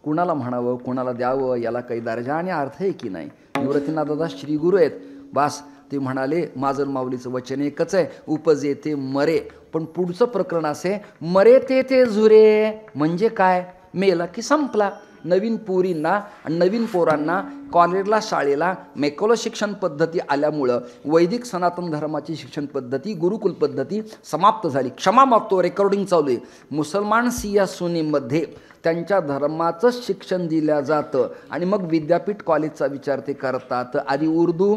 कुणाला म्हणावं, कुणाला द्यावं याला काही दर्जा आणि अर्थ आहे की नाही. निवृत्तीनाथ दादा श्री गुरु आहेत. बास ते म्हणाले माझं माऊलीचं वचन एकच आहे, उपजेते मरे. पण पुढचं प्रकरण असे, मरे ते झुरे म्हणजे काय? मेला की संपला. नवीन पोरींना आणि नवीन पोरांना कॉलेजला, शाळेला मेकोलो शिक्षण पद्धती आल्यामुळं वैदिक सनातन धर्माची शिक्षण पद्धती, गुरुकुल पद्धती समाप्त झाली. क्षमा मागतो, रेकॉर्डिंग चालू आहे. मुसलमान सिया सुनीमध्ये त्यांच्या धर्माचं शिक्षण दिलं जातं आणि मग विद्यापीठ कॉलेजचा विचार ते करतात. आधी उर्दू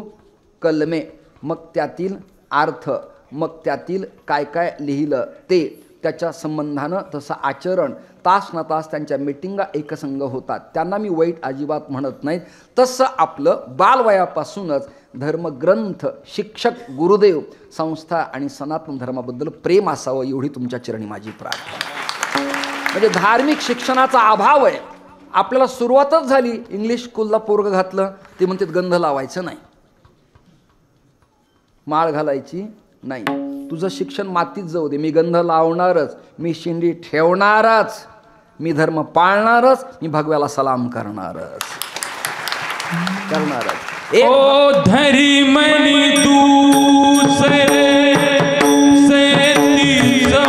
कलमे, मग त्यातील अर्थ, मग त्यातील काय काय लिहिलं ते, त्याच्या संबंधानं तसं आचरण, तास न तास त्यांच्या मिटिंगा एकसंघ होतात. त्यांना मी वाईट अजिबात म्हणत नाही. तसं आपलं बालवयापासूनच धर्मग्रंथ, शिक्षक, गुरुदेव, संस्था आणि सनातन धर्माबद्दल प्रेम असावं एवढी तुमच्या चरणी माझी प्रार्थना. म्हणजे धार्मिक शिक्षणाचा अभाव आहे. आपल्याला सुरुवातच झाली, इंग्लिश स्कूलला पोरग घातलं, ते म्हणतात गंध लावायचं नाही, माळ घालायची नाही. तुझं शिक्षण मातीत जाऊ दे, मी गंध लावणारच, मी शिंडी ठेवणारच, मी धर्म पाळणारच, मी भगव्याला सलाम करणारच. ओ धरी मनी दूसरे से तीर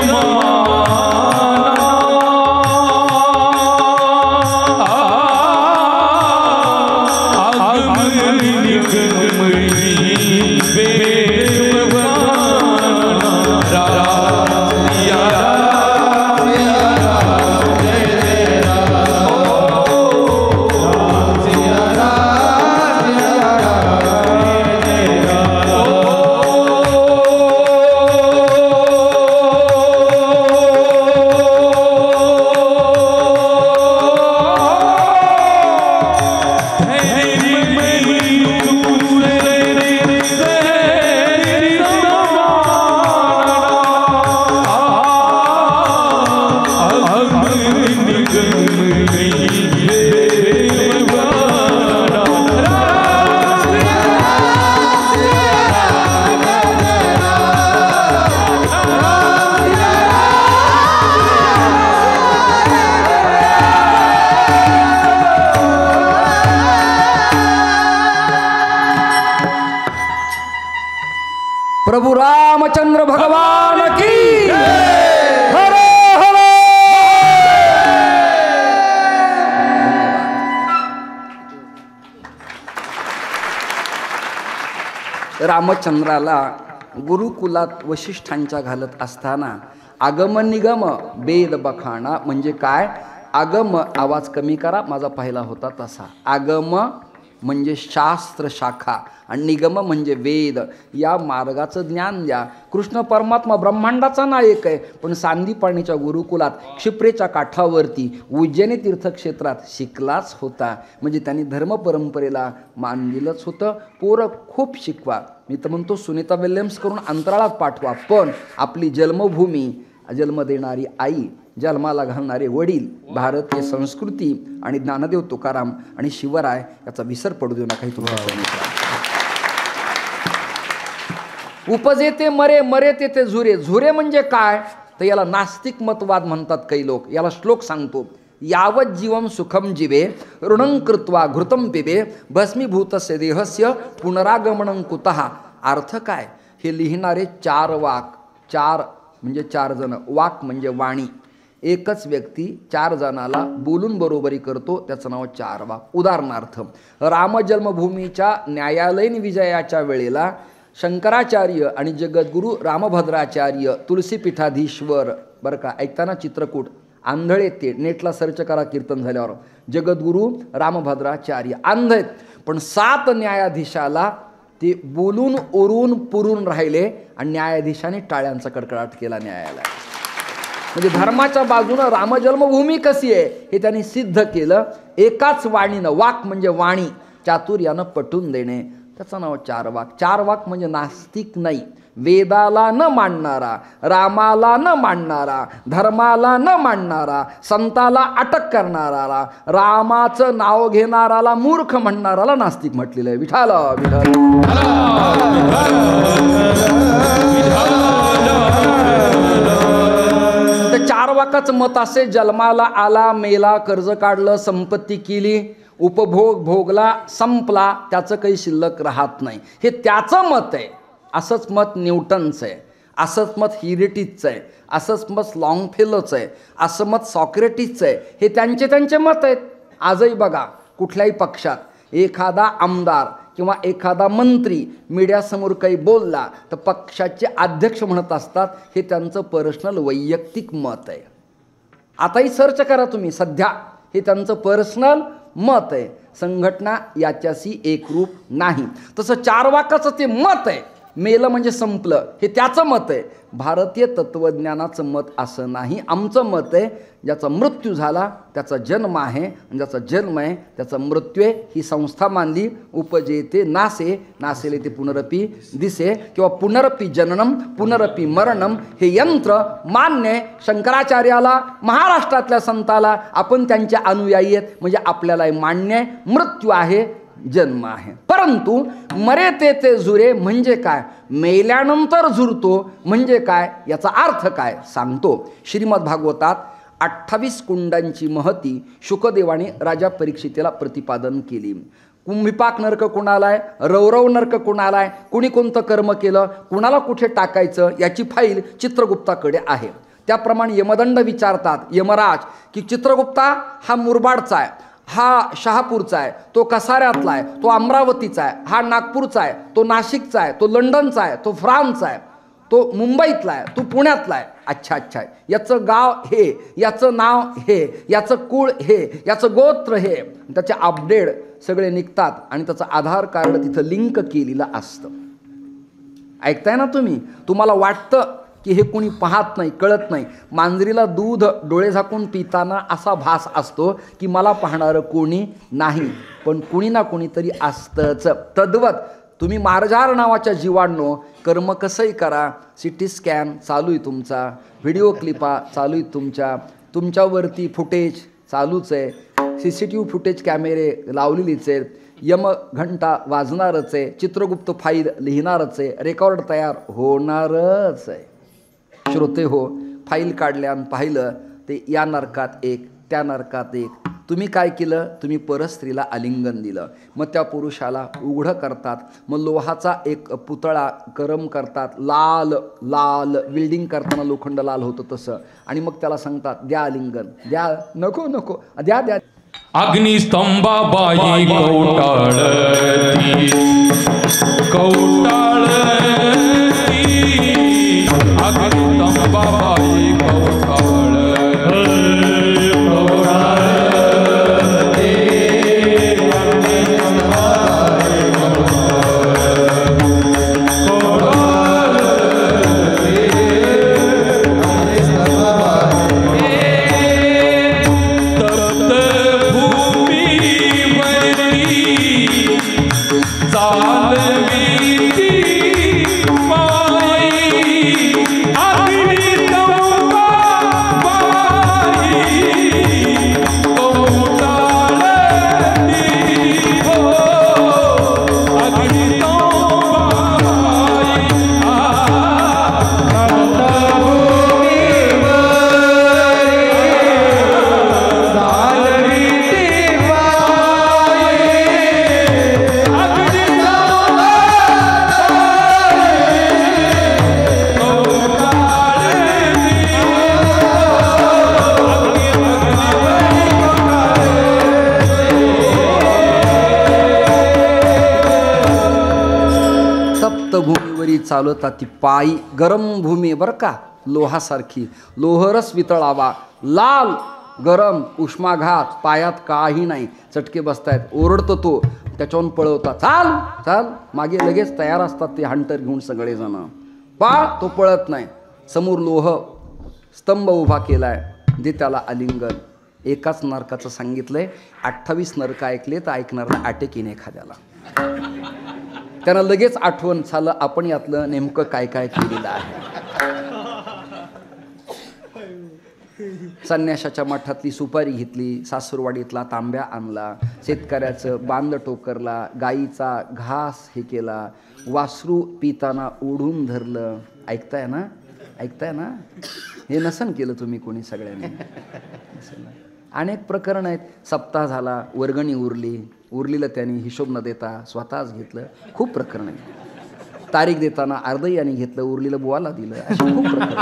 प्रभु रामचंद्र भगवान की हर हर. रामचंद्राला गुरुकुलात वशिष्ठांच्या घालत असताना आगम निगम वेद बखाणा म्हणजे काय? आगम आवाज कमी करा, माझा पहिला होता तसा. आगम म्हणजे शास्त्र शाखा आणि निगम म्हणजे वेद. या मार्गाचं ज्ञान द्या. कृष्ण परमात्मा ब्रह्मांडाचा नायक आहे, पण सांदीपाणीच्या गुरुकुलात क्षिप्रेच्या काठावरती उज्जैनी तीर्थक्षेत्रात शिकलाच होता. म्हणजे त्यांनी धर्मपरंपरेला मान दिलंच होतं. पोरं खूप शिकवा. मी तर म्हणतो सुनीता विल्यम्स करून अंतराळात पाठवा, पण आपली जन्मभूमी, जन्म देणारी आई, जन्माला घालणारे वडील, भारतीय संस्कृती आणि ज्ञानदेव तुकाराम आणि शिवराय याचा विसर पडू देऊ नका. उपजे ते मरे, मरे ते झुरे. झुरे म्हणजे काय तर याला नास्तिक मतवाद म्हणतात काही लोक. याला श्लोक सांगतो. यावत जीवम सुखम जीवे ऋणं कृत्वा घृतम पिबे भस्मीभूतस्य देहस्य पुनरागमनं कुतः. अर्थ काय? हे लिहिणारे 4 वाक, 4 म्हणजे 4 जण, वाक म्हणजे वाणी. एकच व्यक्ती 4 जणाला बोलून बरोबरी करतो, त्याचं नाव 4 वाक. उदाहरणार्थ, राम जन्मभूमीच्या न्यायालयीन विजयाच्या वेळेला शंकराचार्य आणि जगद्गुरू रामभद्राचार्य तुलसीपीठाधीश्वर, बरं का, ऐकताना चित्रकूट, आंधळे ते नेटला सर्च करा कीर्तन झाल्यावर, जगद्गुरू रामभद्राचार्य आंध आहेत, पण 7 न्यायाधीशाला ते बोलून ओरून पुरून राहिले आणि न्यायाधीशाने टाळ्यांचा कडकडाट केला न्यायालयात. म्हणजे धर्माच्या बाजूनं रामजन्मभूमी कशी आहे हे त्यांनी सिद्ध केलं एकाच वाणीनं. वाक म्हणजे वाणी, चातुर्यानं पटवून देणे, त्याचं नाव 4 वाक. 4 वाक म्हणजे नास्तिक नाही. वेदाला न मानणारा, रामाला न मानणारा, धर्माला न मानणारा, संताला अटक करणारा, रामाचं नाव घेणाराला मूर्ख म्हणणाराला नास्तिक म्हटलेलं आहे. विठाल विठाल. तर 4 वाकाचं मत असे: जन्माला आला, मेला, कर्ज काढलं, संपत्ती केली, उपभोग भोगला, संपला, त्याचं काही शिल्लक राहत नाही. हे त्याचं मत आहे. असंच मत न्यूटनचं आहे, असंच मत हिरेटिसचं आहे, असंच मत लॉंगफेलोचं आहे, असं मत सॉक्रेटिसचं आहे. हे त्यांचे मत आहेत. आजही बघा, कुठल्याही पक्षात एखादा आमदार किंवा एखादा मंत्री मीडियासमोर काही बोलला तर पक्षाचे अध्यक्ष म्हणत असतात हे त्यांचं पर्सनल वैयक्तिक मत आहे. आताही सर्च करा तुम्ही, सध्या हे त्यांचं पर्सनल मत आहे. संघटना याच्याशी एकरूप नाही. तसं 4 वाकाचं ते मत आहे. मेलं म्हणजे संपलं, हे त्याचं मत आहे. भारतीय तत्त्वज्ञानाचं मत असं नाही. आमचं मत आहे, ज्याचा मृत्यू झाला त्याचा जन्म आहे, आणि ज्याचा जन्म आहे त्याचा मृत्यू आहे. ही संस्था मानली. उपजेते नासे, नासेले ते पुनरपी दिसे, किंवा पुनरपी जननम पुनरपी मरणम हे यंत्र मान्य आहे. शंकराचार्याला, महाराष्ट्रातल्या संताला आपण त्यांचे अनुयायी आहेत, म्हणजे आपल्याला मान्य आहे. मृत्यू आहे, जन्म आहे. परंतु मरे ते झुरे म्हणजे काय? मेल्यानंतर झुरतो म्हणजे काय? याचा अर्थ काय सांगतो. श्रीमद भागवतात 28 कुंडांची महती शुकदेवाने राजा परीक्षितीला प्रतिपादन केली. कुंभिपाक नरक कुणाला आहे, रौरव नरक कुणाला आहे, कुणी कोणतं कर्म केलं, कुणाला कुठे टाकायचं, याची फाईल चित्रगुप्ताकडे आहे. त्याप्रमाणे यमदंड विचारतात यमराज की चित्रगुप्ता हा मुरबाडचा आहे, हा शहापूरचा आहे, तो कसाऱ्यातला आहे, तो अमरावतीचा आहे, हा नागपूरचा आहे, तो नाशिकचा आहे, तो लंडनचा आहे, तो फ्रान्सचा आहे, तो मुंबईतला आहे, तो पुण्यातला आहे. अच्छा अच्छा, याचं गाव हे, याचं नाव हे, याचं कुळ हे, याचं गोत्र हे, त्याचे अपडेट सगळे निघतात आणि त्याचं आधार कार्ड तिथं लिंक केलेलं असतं. ऐकताय ना तुम्ही? तुम्हाला वाटतं की हे कोणी पाहत नाही, कळत नाही. मांजरीला दूध डोळे झाकून पिताना असा भास असतो की मला पाहणारं कोणी नाही, पण कुणी ना कोणीतरी असतंच. तद्वत तुम्ही मार्जार नावाच्या जीवांनो कर्म कसंही करा, सिटी स्कॅन चालू आहे तुमचा, व्हिडिओ क्लिपा चालू आहे तुमच्यावरती फुटेज चालूच आहे, CCTV फुटेज कॅमेरे लावलेलीच आहेत, यम घंटा वाजणारच आहे, चित्रगुप्त फाईल लिहिणारच आहे, रेकॉर्ड तयार होणारच आहे. श्रोते हो, फाईल काढल्या आणि पाहिलं ते या नरकात एक, त्या नरकात एक. तुम्ही काय केलं? तुम्ही परस्त्रीला आलिंगन दिलं, मग त्या पुरुषाला उघडं करतात, मग लोहाचा एक पुतळा गरम करतात, लाल लाल वेल्डिंग करताना लोखंड लाल होतं तसं, आणि मग त्याला सांगतात द्या आलिंगन, द्या, नको नको, द्या द्या. अग्निस्तंभाबाई कौटाळती अग्निस्तंभाबाई कौटाळती वाटोळी चालता ती पायी, गरम भूमी बरं का लोहासारखी, लोहरस वितळावा, लाल गरम उष्माघात, पायात काही नाही, चटके बसतायत, ओरडतो तो, त्याच्यावरून पळवतात, चाल चाल, मागे लगेच तयार असतात ते हंटर घेऊन सगळेजण, पा तो पळत नाही, समोर लोह स्तंभ उभा केलाय, दे त्याला आलिंगन. एकाच नरकाचं सांगितलंय, 28 नरक ऐकले तर ऐकणारा अटॅक येईन एखाद्याला. त्यांना लगेच आठवण झालं आपण यातलं नेमकं काय काय केलेलं आहे. संन्याशाच्या मठातली सुपारी घेतली, सासूरवाडीतला तांब्या आणला, शेतकऱ्याचं बांध टोकरला, गाईचा घास हे केला, वासरू पिताना ओढून धरलं. ऐकताय ना, ऐकताय ना, हे नसन केलं तुम्ही कोणी सगळ्यांनी. अनेक प्रकरण आहेत. सप्ताह झाला, वर्गणी उरलीला त्यांनी हिशोब न देता स्वतःच घेतलं, खूप प्रकरण आहे. तारीख देताना अर्धयाने घेतलं, उरलीला बुवाला दिलं, अशी खूप प्रकरण.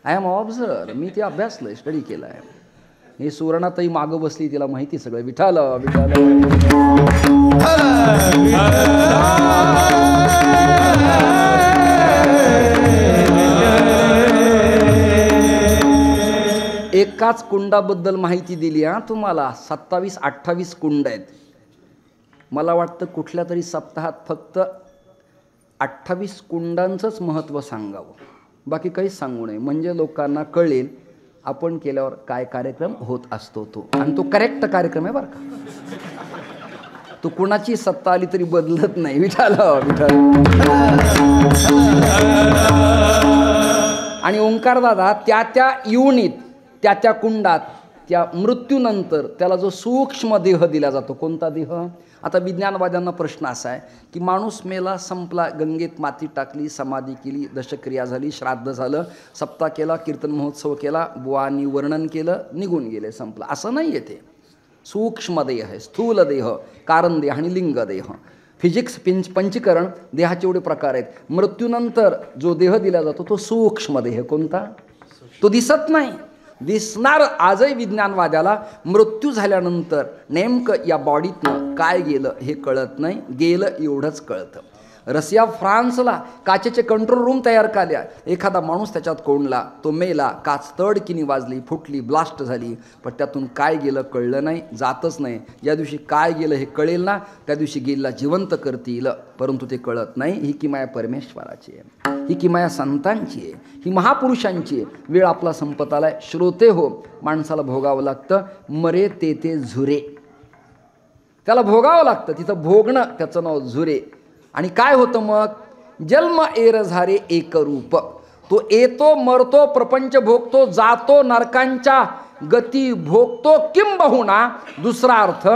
आय एम ऑब्झर्व, मी ते अभ्यासलं, स्टडी केला आहे. हे सुवर्णाताई मागं बसली, तिला माहिती सगळं. विठाल विठाल एकाच कुंडाबद्दल माहिती दिली हा तुम्हाला. 27-28 कुंड आहेत. मला वाटतं कुठल्या तरी सप्ताहात फक्त 28 कुंडांचंच महत्त्व सांगावं, बाकी काहीच सांगू नये, म्हणजे लोकांना कळेल आपण केल्यावर काय कार्यक्रम होत असतो तो. आणि तो करेक्ट कार्यक्रम आहे बरं का. तो कुणाची सत्ता आली तरी बदलत नाही. विठाल विठाल. आणि ओंकार दादा त्या युनित त्या कुंडात त्या मृत्यूनंतर त्याला जो सूक्ष्म देह दिला जातो. कोणता देह? आता विज्ञानवाद्यांना प्रश्न असा आहे की माणूस मेला, संपला, गंगेत माती टाकली, समाधी केली, दशक्रिया झाली, श्राद्ध झालं, सप्ताह केला, कीर्तन महोत्सव केला, बुवानी वर्णन केलं, निघून गेले, संपलं, असं नाही येते. सूक्ष्म देह आहे, स्थूल देह, कारण देह आणि लिंग देह. फिजिक्स पंचीकरण देहाचे एवढे प्रकार आहेत. मृत्यूनंतर जो देह दिला जातो तो सूक्ष्म देह. कोणता? तो दिसत नाही. दिसणार आजही विज्ञानवाद्याला मृत्यू झाल्यानंतर नेमकं या बॉडीतनं काय गेलं हे कळत नाही. गेलं एवढंच कळतं. रशिया फ्रान्सला काचेचे कंट्रोल रूम तयार केल्या. एखादा माणूस त्याच्यात कोंडला, तो मेला, काच तडकीनी वाजली, फुटली, ब्लास्ट झाली, पण त्यातून काय गेलं कळलं नाही, जातच नाही. ज्या दिवशी काय गेलं हे कळेल ना, त्या दिवशी गेलेला जिवंत करतील, परंतु ते कळत नाही. ही किमया परमेश्वराची आहे, ही किमया संतांची आहे, ही महापुरुषांची आहे. वेळ आपला संपत आलाय. श्रोते हो, माणसाला भोगावं लागतं. मरे ते झुरे, त्याला भोगावं लागतं. तिथं भोगणं त्याचं नाव झुरे. आणि काय होतं मग? जन्म एर झारे एक रूप. तो येतो, मरतो, प्रपंच भोगतो, जातो, नरकांच्या गती भोगतो. किंबहुना दुसरा अर्थ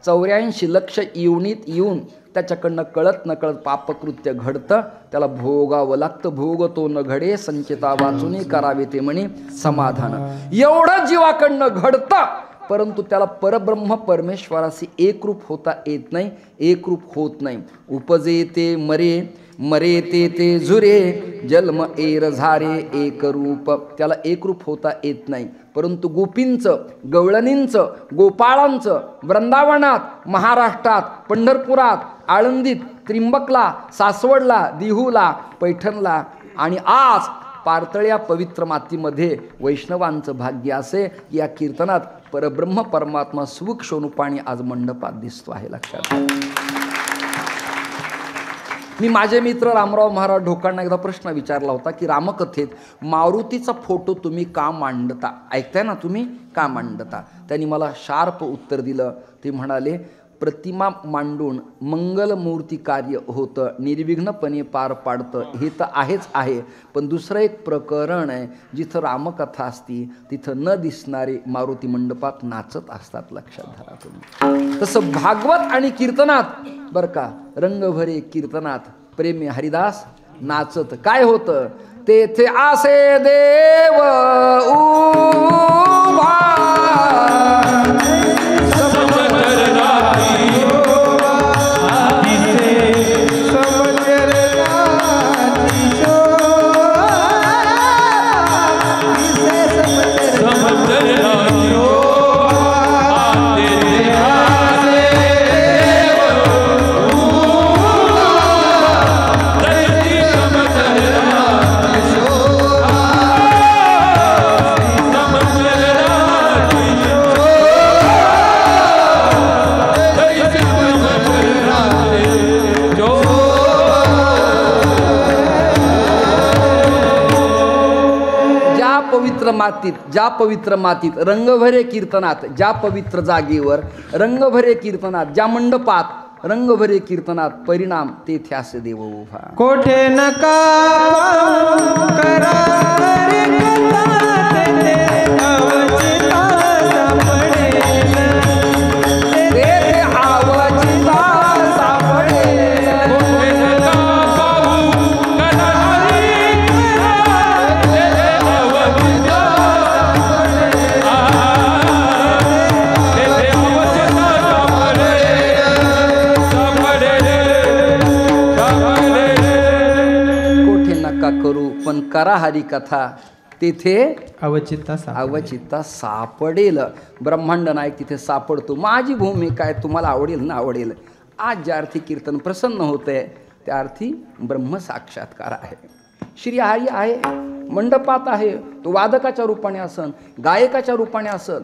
84 लक्ष योनीत येऊन त्याच्याकडनं कळत नकळत पापकृत्य घडतं, त्याला भोगावं लागतं. भोगतो न घडे संचिता वाचून करावे ते म्हणे समाधान. एवढं जीवाकडनं घडतं, परंतु त्याला परब्रह्म परमेश्वराशी एकरूप होता येत नाही, एकरूप होत नाही. उपजे ते मरे, मरे ते झुरे, जन्म एर झारे एक रूप. त्याला एकरूप होता येत नाही. परंतु गोपींचं, गवळणींचं, गोपाळांचं वृंदावनात, महाराष्ट्रात, पंढरपुरात, आळंदीत, त्रिंबकला, सासवडला, दिहूला, पैठणला आणि आज पारतळ्या पवित्र मातीमध्ये वैष्णवांचं भाग्य असे की या कीर्तनात परब्रह्म परमात्मा सूक्ष्म रूपाने आज मंडपात दिसतो आहे. लक्षात. मी माझे मित्र रामराव महाराज ढोकांना एकदा प्रश्न विचारला होता की रामकथेत मारुतीचा फोटो तुम्ही का मांडता? ऐकताय ना तुम्ही, का मांडता? त्यांनी मला शार्प उत्तर दिलं. ते म्हणाले, प्रतिमा मांडून मंगलमूर्ती कार्य होतं, निर्विघ्नपणे पार पाडतं, हे तर आहेच आहे. पण दुसरं एक प्रकरण आहे, जिथं रामकथा असती तिथं न दिसणारे मारुती मंडपात नाचत असतात. लक्षात धरा तुम्ही. तसं भागवत आणि कीर्तनात बरं का, रंगभरे कीर्तनात प्रेमी हरिदास नाचत. काय होतं? तेथे आसे देव उभा, मातीत, ज्या पवित्र मातीत, रंगभरे कीर्तनात, ज्या पवित्र जागेवर, रंगभरे कीर्तनात, ज्या मंडपात, रंगभरे कीर्तनात, परिणाम तेथे असे देव उभा. कोठे नका करा रे कथा, तेथे अवचिता सापडेल. तेथे अवचिता सापडेल. कोठे नका पाहू कथा हरी कथा, तेथे अवचिता सापडेल. तेथे अवचिता सापडेल. कोठे नका करू पण करा हरी कथा, तेथे अवचिता अवचिता सापडेल. ब्रह्मांड नायक तिथे सापडतो. माझी भूमिका आहे, तुम्हाला आवडेल ना आवडेल. आज ज्या अर्थी कीर्तन प्रसन्न होतंय त्या अर्थी ब्रह्म साक्षात्कार आहे. श्रीहरी आहे, मंडपात आहे. तो वादकाच्या रूपाने असन, गायकाच्या रूपाने असेल,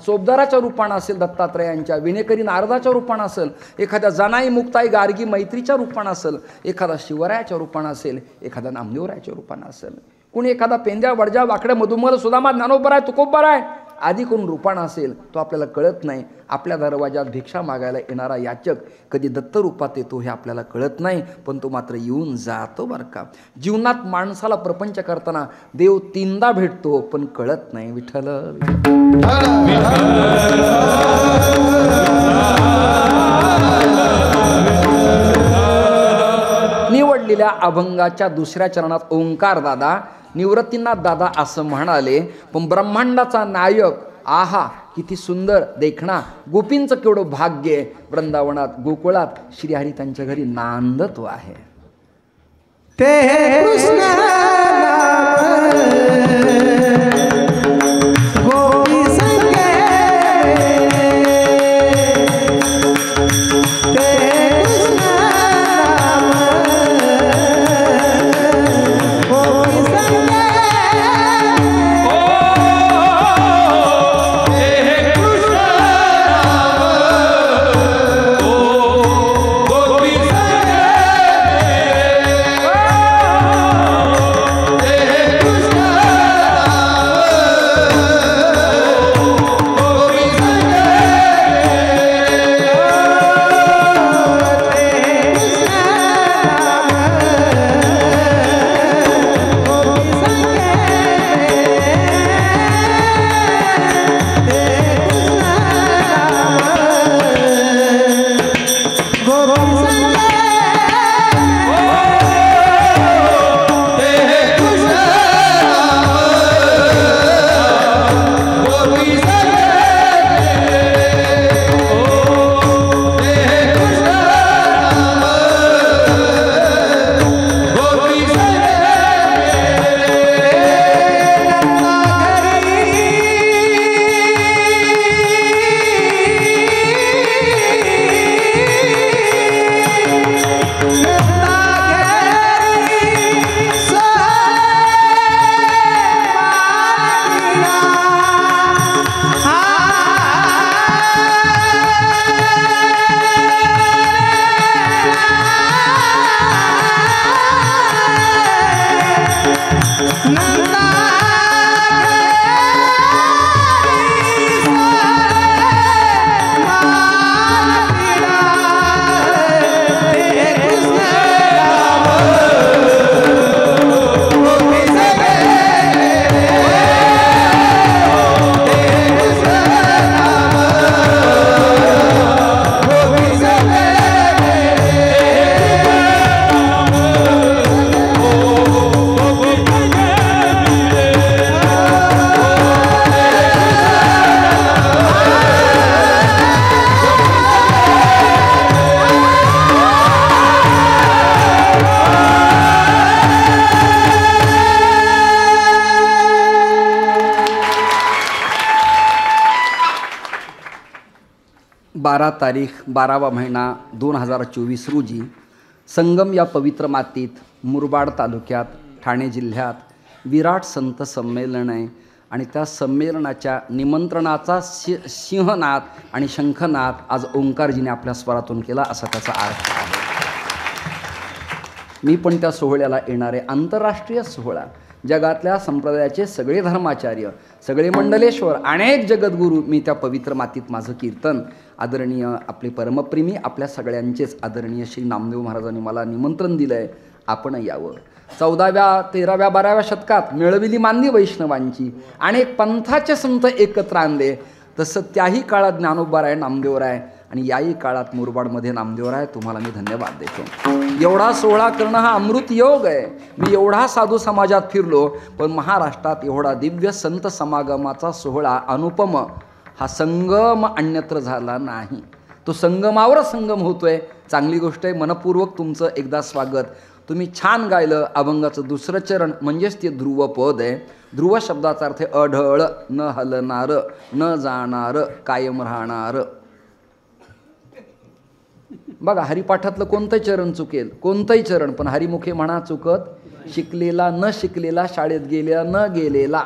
चोपदाराच्या रूपाने असेल, दत्तात्रयांच्या विनेकरी नारदाच्या रूपाने असेल, एखाद्या जनाई मुक्ताई गार्गी मैत्रीच्या रूपाने असेल, एखादा शिवरायाच्या रूपाने असेल, एखादा नामदेवरायाच्या रूपाने असेल, कुणी एखादा पेंद्या वडजा वाकड्या मधुमल सुदामा ज्ञानोबर आहे, तुकोबर आहे, आधी कोण रूपानं असेल तो आपल्याला कळत नाही. आपल्या दरवाजात भिक्षा मागायला येणारा याचक कधी दत्त रूपात येतो हे आपल्याला कळत नाही, पण तो मात्र येऊन जातो बरं का. जीवनात माणसाला प्रपंच करताना देव तीनदा भेटतो पण कळत नाही. विठ्ठल निवडलेल्या अभंगाच्या दुसऱ्या चरणात ओंकार दादा, निवृत्तीनाथ दादा असं म्हणाले. पण ब्रह्मांडाचा नायक, आहा किती सुंदर देखणा, गोपींचं केवढं भाग्य. वृंदावनात गोकुळात श्रीहरी त्यांच्या घरी नांदतो आहे. ते कृष्ण गोपी संगे, ते कृष्ण गोपी संगे. तारीख 12वा महिना 2024 रोजी संगम या पवित्र मातीत मुरबाड तालुक्यात ठाणे जिल्ह्यात विराट संत संमेलन आहे आणि त्या संमेलनाच्या निमंत्रणाचा सिंहनाद आणि शंखनाद आज ओंकारजीने आपल्या स्वरातून केला असा त्याचा अर्थ आहे. मी पण त्या सोहळ्याला येणारे आंतरराष्ट्रीय सोहळा जगातल्या संप्रदायाचे सगळे धर्माचार्य, सगळे मंडलेश्वर, अनेक जगद्गुरू, मी त्या पवित्र मातीत माझं कीर्तन. आदरणीय आपले परमप्रेमी आपल्या सगळ्यांचेच आदरणीय श्री नामदेव महाराजांनी मला निमंत्रण दिलं आहे, आपण यावं. 14व्या 13व्या 12व्या शतकात मिळविली मानली वैष्णवांची, अनेक पंथाचे संत एकत्र आणले. तसं त्याही काळात ज्ञानोबाराय नामदेवराय आणि याही काळात मुरबाडमध्ये नामदेवराय, तुम्हाला मी धन्यवाद देतो. एवढा सोहळा करणं हा अमृत योग आहे. मी एवढा साधू समाजात फिरलो, पण महाराष्ट्रात एवढा दिव्य संत समागमाचा सोहळा अनुपम हा संगम अन्यत्र झाला नाही. तो संगमावर संगम होतोय, चांगली गोष्ट आहे. मनपूर्वक तुमचं एकदा स्वागत. तुम्ही छान गायलं. अभंगाचं दुसरं चरण म्हणजेच ते ध्रुवपद आहे. ध्रुव शब्दाचा अर्थ अढळ, न हलणार, न जाणार, कायम राहणार. बघा, हरिपाठातलं कोणतंही चरण चुकेल, कोणतंही चरण, पण हरिमुखे म्हणा चुकत शिकलेला न शिकलेला, शाळेत गेलेला न गेलेला,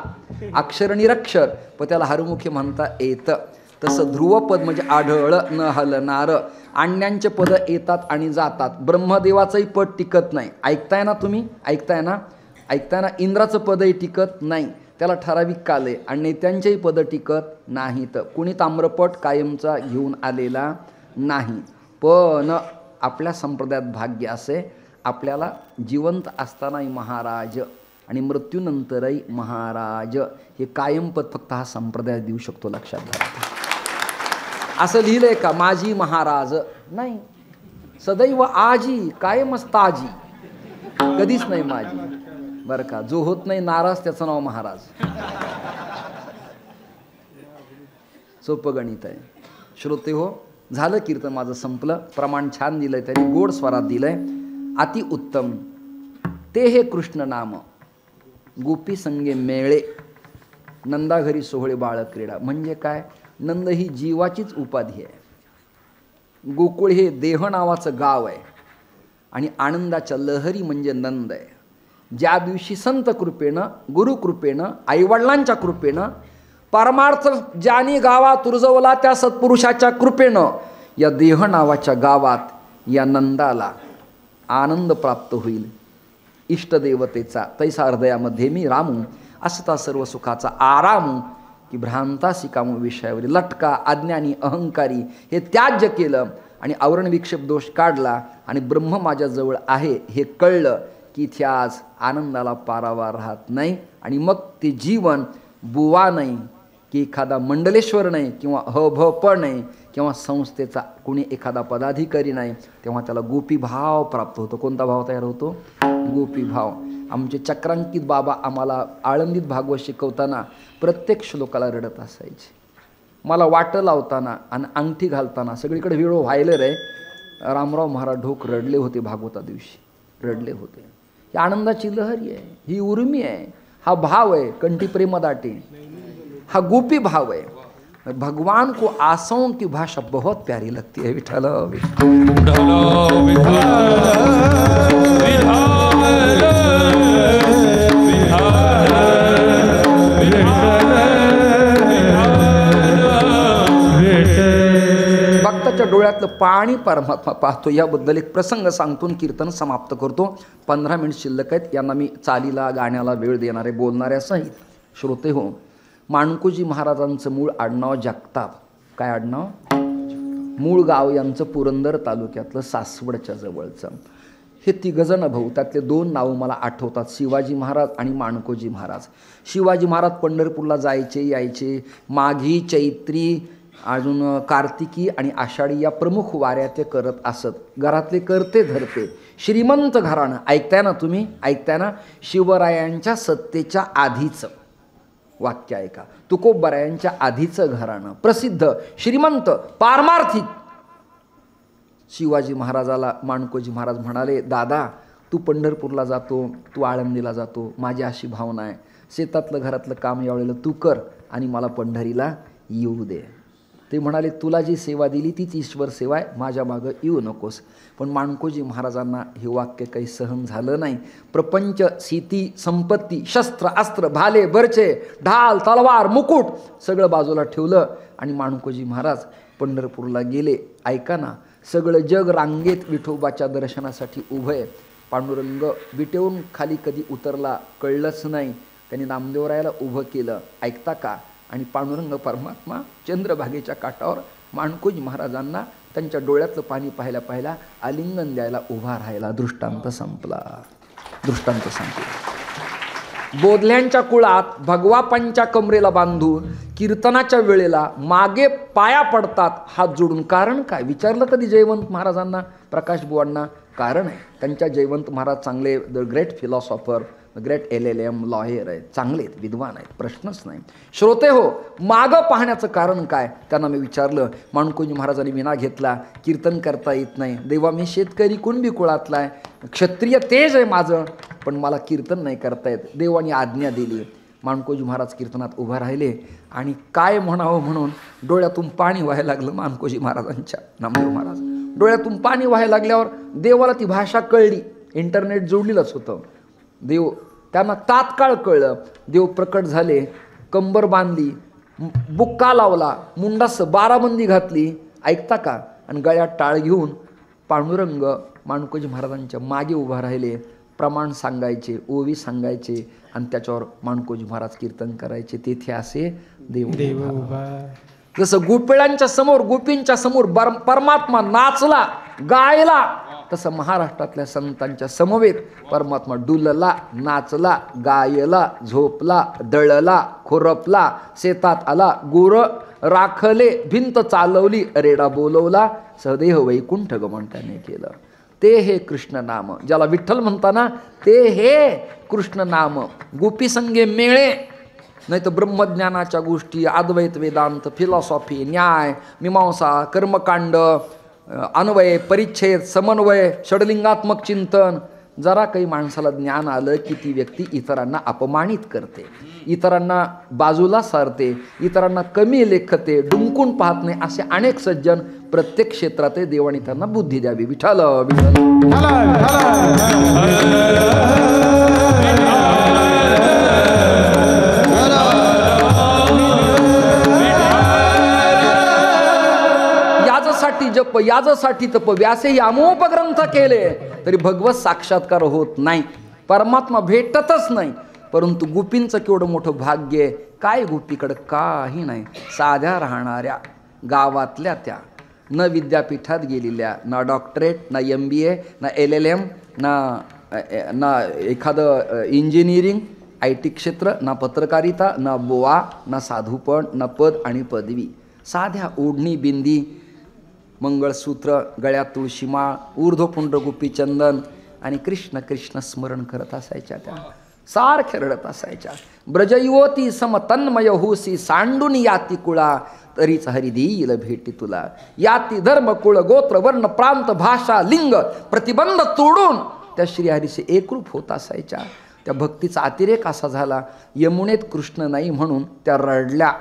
अक्षर निरक्षर, पण त्याला हरिमुखे म्हणता येतं. तसं ध्रुवपद म्हणजे आढळ, न हलणार. आणण्यांचे पद येतात आणि जातात. ब्रह्मदेवाचंही पद टिकत नाही. ऐकताय ना तुम्ही? ऐकताय ना? इंद्राचं पदही टिकत नाही, त्याला ठराविक काल आहे. आणि नेत्यांचेही पद टिकत नाहीत. कुणी ताम्रपट कायमचा घेऊन आलेला नाही. पण आपल्या संप्रदायात भाग्य असे, आपल्याला जिवंत असतानाही महाराज आणि मृत्यूनंतरही महाराज हे कायम पद फक्त हा संप्रदाय देऊ शकतो. लक्षात घ्या. असं लिहिलंय का माझी महाराज? नाही. सदैव आजी, कायमच ताजी, कधीच नाही माझी. बरं का? जो होत नाही नाराज त्याचं नाव महाराज. सोपं गणित आहे. श्रोते हो, झालं कीर्तन माझं संपलं. प्रमाण छान दिलंय, त्यांनी गोड स्वरात दिलंय, अति उत्तम. ते हे कृष्ण नाम गोपी संगे मेळे, नंदाघरी सोहळे बाळ क्रीडा. म्हणजे काय? नंद ही जीवाचीच उपाधी आहे. गोकुळ हे देह नावाचं गाव आहे आणि आनंदाच्या लहरी म्हणजे नंद आहे. ज्या दिवशी संत कृपेनं, गुरुकृपेनं, आईवडिलांच्या कृपेनं परमार्थ ज्याने गावात रुजवला त्या सत्पुरुषाच्या कृपेनं या देह नावाच्या गावात या नंदाला आनंद प्राप्त होईल. इष्टदेवतेचा तैसा हृदयामध्ये मी रामू, असता सर्व सुखाचा आरामू, की भ्रांतासी कामू विषयावरील लटका अज्ञानी अहंकारी हे त्याज्य केलं आणि आवरण विक्षेप दोष काढला आणि ब्रह्म माझ्याजवळ आहे हे कळलं की इथे आज आनंदाला पारावार राहत नाही. आणि मग ते जीवन बुवा नाही, की एखादा मंडलेश्वर नाही किंवा भ नाही किंवा संस्थेचा कुणी एखादा पदाधिकारी नाही, तेव्हा त्याला गोपी भाव प्राप्त होतो. कोणता भाव तयार होतो? गोपी भाव. आमचे चक्रांकित बाबा आम्हाला आळंदीत भागवत शिकवताना प्रत्येक श्लोकाला रडत असायचे. मला वाटं लावताना आणि अंगठी घालताना सगळीकडे व्हिडिओ व्हायरल आहे. रामराव महाराज ढोक रडले होते भागवता दिवशी, रडले होते. ही आनंदाची लहरी आहे, ही उर्मी आहे, हा भाव आहे. कंठी प्रेमदाटे हा गोपी भाव है. भगवान को आशाओं की भाषा बहुत प्यारी लगती है. विठ्ठल भक्ताच्या डोळ्यातलं पाणी परमात्मा पाहतो. याबद्दल एक प्रसंग सांगतो, कीर्तन समाप्त करतो. 15 मिनिट शिल्लक आहेत. यांना मी चालीला गाण्याला वेळ देणारे बोलणाऱ्या सहित. श्रोते हो, माणकोजी महाराजांचं मूळ आडनाव जगताप. काय आडनाव? मूळ गाव यांचं पुरंदर तालुक्यातलं सासवडच्या जवळचं. हे तिघजण भाऊ, त्यातले 2 नावं मला आठवतात, शिवाजी महाराज आणि माणकोजी महाराज. शिवाजी महाराज पंढरपूरला जायचे यायचे. माघी, चैत्री, अजून कार्तिकी आणि आषाढी या प्रमुख वाऱ्या ते करत असत. घरातले करते धरते, श्रीमंत घराणं. ऐकताय ना तुम्ही? ऐकताय ना? शिवरायांच्या सत्तेच्या आधीचं वाक्य आहे का? तुकोबरायांच्या आधीचं घराणं, प्रसिद्ध, श्रीमंत, पारमार्थिक. शिवाजी महाराजाला माणकोजी महाराज म्हणाले, दादा तू पंढरपूरला जातो, तू आळंदीला जातो, माझी अशी भावना आहे, शेतातलं घरातलं काम यावेळेला तू कर आणि मला पंढरीला येऊ दे. ते म्हणाले, तुला जी सेवा दिली तीच ईश्वर सेवा आहे, माझ्या मागं येऊ नकोस. पण माणकोजी महाराजांना हे वाक्य काही सहन झालं नाही. प्रपंच, शेती, संपत्ती, शस्त्र, अस्त्र, भाले, बरचे, ढाल, तलवार, मुकुट सगळं बाजूला ठेवलं आणि माणकोजी महाराज पंढरपूरला गेले. ऐका ना, सगळं जग रांगेत विठोबाच्या दर्शनासाठी उभं आहे. पांडुरंग विटेवरून खाली कधी उतरला कळलंच नाही. त्यांनी नामदेवरायाला उभं केलं, ऐकता का? आणि पांडुरंग परमात्मा चंद्रभागेच्या काठावर माणकोजी महाराजांना त्यांच्या डोळ्यातलं पाणी पाहायला पाहायला आलिंगन द्यायला उभा राहिला. दृष्टांत संपला. दृष्टांत संपला. बोधल्यांच्या कुळात भगवापांच्या कमरेला बांधून कीर्तनाच्या वेळेला मागे पाया पडतात हात जोडून. कारण काय? विचारलं कधी जयवंत महाराजांना, प्रकाश बुवांना? कारण आहे, त्यांच्या जयवंत महाराज चांगले the great philosopher, the great LLM lawyer आहेत, चांगले आहेत, विद्वान आहेत, प्रश्नच नाही. श्रोते हो, मागं पाहण्याचं कारण काय? त्यांना मी विचारलं. माणकोजी महाराजांनी विना घेतला, कीर्तन करता येत नाही. देवा, मी शेतकरी कुणबी कुळातला आहे, क्षत्रिय तेज आहे माझं, पण मला कीर्तन नाही करता येत. देवाने आज्ञा दिली. माणकोजी महाराज कीर्तनात उभा राहिले आणि काय म्हणावं म्हणून डोळ्यातून पाणी व्हायला लागलं माणकोजी महाराजांच्या. नामदेव महाराज डोळ्यातून पाणी व्हायला लागल्यावर देवाला ती भाषा कळली. इंटरनेट जोडलेलंच होतं. देव त्यांना तात्काळ कळलं. देव प्रकट झाले, कंबर बांधली, बुक्का लावला, मुंडास 12 बंदी घातली, ऐकता का? आणि गळ्यात टाळ घेऊन पांडुरंग माणकोजी महाराजांच्या मागे उभा राहिले. प्रमाण सांगायचे, ओवी सांगायचे आणि त्याच्यावर माणकोजी महाराज कीर्तन करायचे. तेथे असे देव उभा. जसं गोपिळांच्या समोर, गोपींच्या समोर परमात्मा नाचला, गायला, तसं महाराष्ट्रातल्या संतांच्या समवेत परमात्मा डुलला, नाचला, गायला, झोपला, दळला, खुरपला, शेतात आला, गुर राखले, भिंत चालवली, रेडा बोलवला, सदेह वैकुंठ गमन त्याने केलं. ते हे कृष्ण नाम, ज्याला विठ्ठल म्हणताना ते हे कृष्ण नाम. गोपी संगे मेळे, नाही तर ब्रह्मज्ञानाच्या गोष्टी, अद्वैत वेदांत, फिलॉसॉफी, न्याय, मीमांसा, कर्मकांड, अन्वय, परिच्छेद, समन्वय, षडलिंगात्मक चिंतन. जरा काही माणसाला ज्ञान आलं की ती व्यक्ती इतरांना अपमानित करते, इतरांना बाजूला सारते, इतरांना कमी लेखते, डुंकून पाहत नाही. असे अनेक सज्जन प्रत्येक क्षेत्रात देवाने त्यांना बुद्धी द्यावी. विठ्ठल याजसाठी जप, याजसाठी तप, व्यासे यामोपग्रंथ केले तरी भगवत साक्षात्कार होत नाही, परमात्मा भेटतच नाही. परंतु गोपींचं केवढं मोठं भाग्य. काय गोपीकडं काही नाही, साध्या राहणाऱ्या गावातल्या त्या, न विद्यापीठात गेलेल्या, ना डॉक्टरेट, ना MBA, ना LLM, ना एखादं इंजिनिअरिंग IT क्षेत्र, ना पत्रकारिता, ना बोवा, ना साधूपण, ना पद आणि पदवी. साध्या ओढणी, बिंदी, मंगळसूत्र, गळ्यात तुळशीमाळ, ऊर्ध्वपुंड गोपी चंदन आणि कृष्ण कृष्ण स्मरण करत असायच्या. त्या सारख्या रडत असायच्या. ब्रजयुवती समतन्मय होसी, सांडून याती कुळा, तरीच हरी देईल भेटी तुला. याती धर्म, कुळ, गोत्र, वर्ण, प्रांत, भाषा, लिंग प्रतिबंध तोडून त्या श्रीहरीचे एकरूप होत असायच्या. त्या भक्तीचा अतिरेक असा झाला, यमुनेत कृष्ण नाही म्हणून त्या रडल्या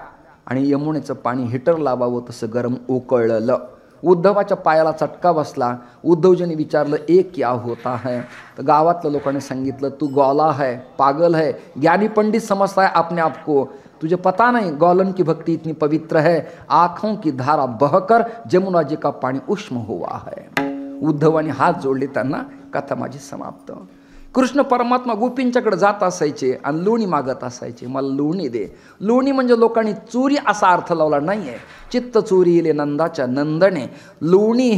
आणि यमुनेचं पाणी हिटर लावावं तसं गरम उकळलं. उद्धवाच्या पायाला चटका बसला. उद्धवजीने विचारलं, एक क्या होता है? तर गावातल्या लोकांनी सांगितलं, तू गौला है, पागल है, ज्ञानी पंडित समझता है अपने आप को, तुझे पता नहीं गौलन की भक्ति इतनी पवित्र है, आँखों की धारा बहकर जमुना जी का पाणी उष्म हुआ है. उद्धवाने हात जोडले, त्यांना कथा माझी समाप्त. कृष्ण परमात्मा गोपींच्याकडे जात असायचे आणि लोणी मागत असायचे, मला लोणी दे. लोणी म्हणजे लोकांनी चोरी असा अर्थ लावला नाही आहे. चित्त चोरीले नंदाच्या नंदने. लोणी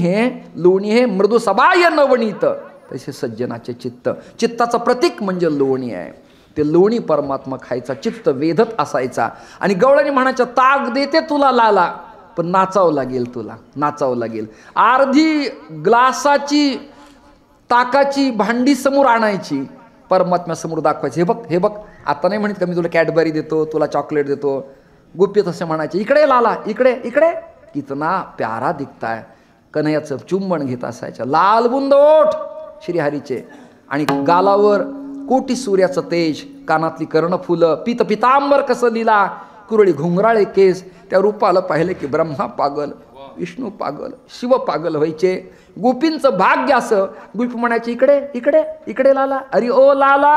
हे मृदू सबाय नवनीत, तसे सज्जनाचे चित्त. चित्ताचं प्रतीक म्हणजे लोणी आहे. ते लोणी परमात्मा खायचा, चित्त वेधत असायचा. आणि गवळणी म्हणायच्या, ताक देते तुला लाला, पण नाचावं लागेल तुला, नाचावं लागेल. अर्धी ग्लासाची ताकाची भांडी समोर आणायची, परमात्म्यासमोर दाखवायची, हे बघ, हे बघ. आता नाही म्हणत का मी तुला कॅडबरी देतो, तुला चॉकलेट देतो. गोपी तसे म्हणायचे, इकडे लाला, इकडे इकडे, कितना प्यारा दिखताय. कन्हैयाचं चुंबन घेत असायच्या. लाल बुंद ओठ श्रीहरीचे आणि गालावर कोटी सूर्याचं तेज, कानातली कर्णफुलं, पीत पितांबर कसं लिला, कुरळी घुंगराळे केस. त्या रूपाला पाहिले की ब्रह्मा पागल, विष्णू पागल, शिव पागल व्हायचे. गोपींचं भाग्य असं. गोपी म्हणायचे, इकडे इकडे इकडे लाला. अरे ओ लाला,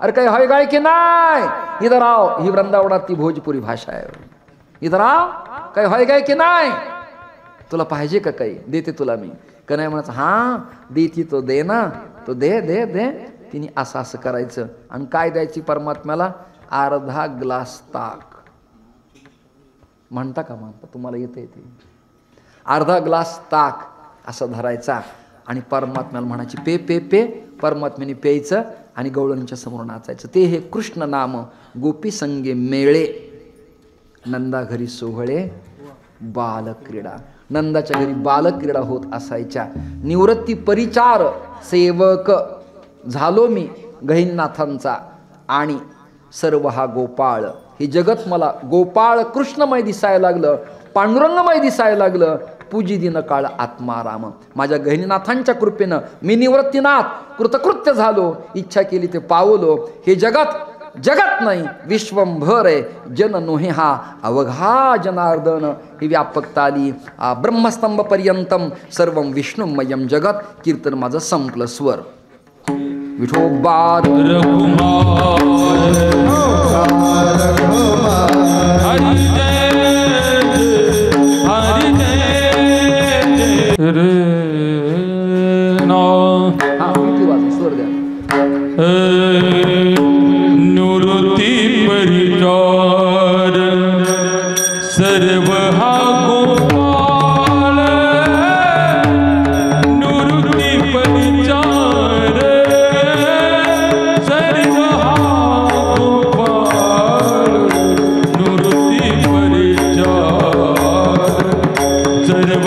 अरे काही हय गाय की नाही, इधर आओ. ही वृंदावनात ती भोजपुरी भाषा आहे. इधर आओ, काही हय गाय की नाही. तुला पाहिजे का काही, देते तुला मी. कन्हैया म्हणायचं हां देती तो दे ना, तो दे दे दे. तिने असं असं करायचं आणि काय द्यायची परमात्म्याला, अर्धा ग्लास ताक. म्हणता का म्हणता, तुम्हाला येते ते अर्धा ग्लास ताक असं धरायचा आणि परमात्म्याला म्हणायची पे पे पे. परमात्म्याने प्यायचं आणि गवळणीच्या समोर नाचायचं. ते हे कृष्ण नाम गोपी संगे मेळे, नंदा घरी सोहळे बालक्रीडा. नंदाच्या घरी बालक्रीडा होत असायच्या. निवृत्ती परिचार सेवक झालो मी गहिनीनाथांचा आणि सर्व हा गोपाळ. हे जगत मला गोपाळ कृष्णमय दिसायला लागलं, पांडुरंगमय दिसायला लागलं. पूजी दिन काळ आत्माराम. माझ्या गहिनीनाथांच्या कृपेनं मी निवृत्तीनाथ कृतकृत्य झालो, इच्छा केली ते पावलो. हे जगत जगत नाही विश्वंभर आहे, जन नोहे हा अवघा जनार्दन. ही व्यापकता आली. ब्रह्मस्तंभ पर्यंतम सर्व विष्णुमयम जगत. कीर्तन माझं संपलं. स्वर विठोबा रघुमार हरि रे ना. स्वर द्या. निवृत्ती परिचार सर्व हा गोपाळ. निवृत्ती परिचार सर्व हा गोपाळ. निवृत्ती परिचार सर्व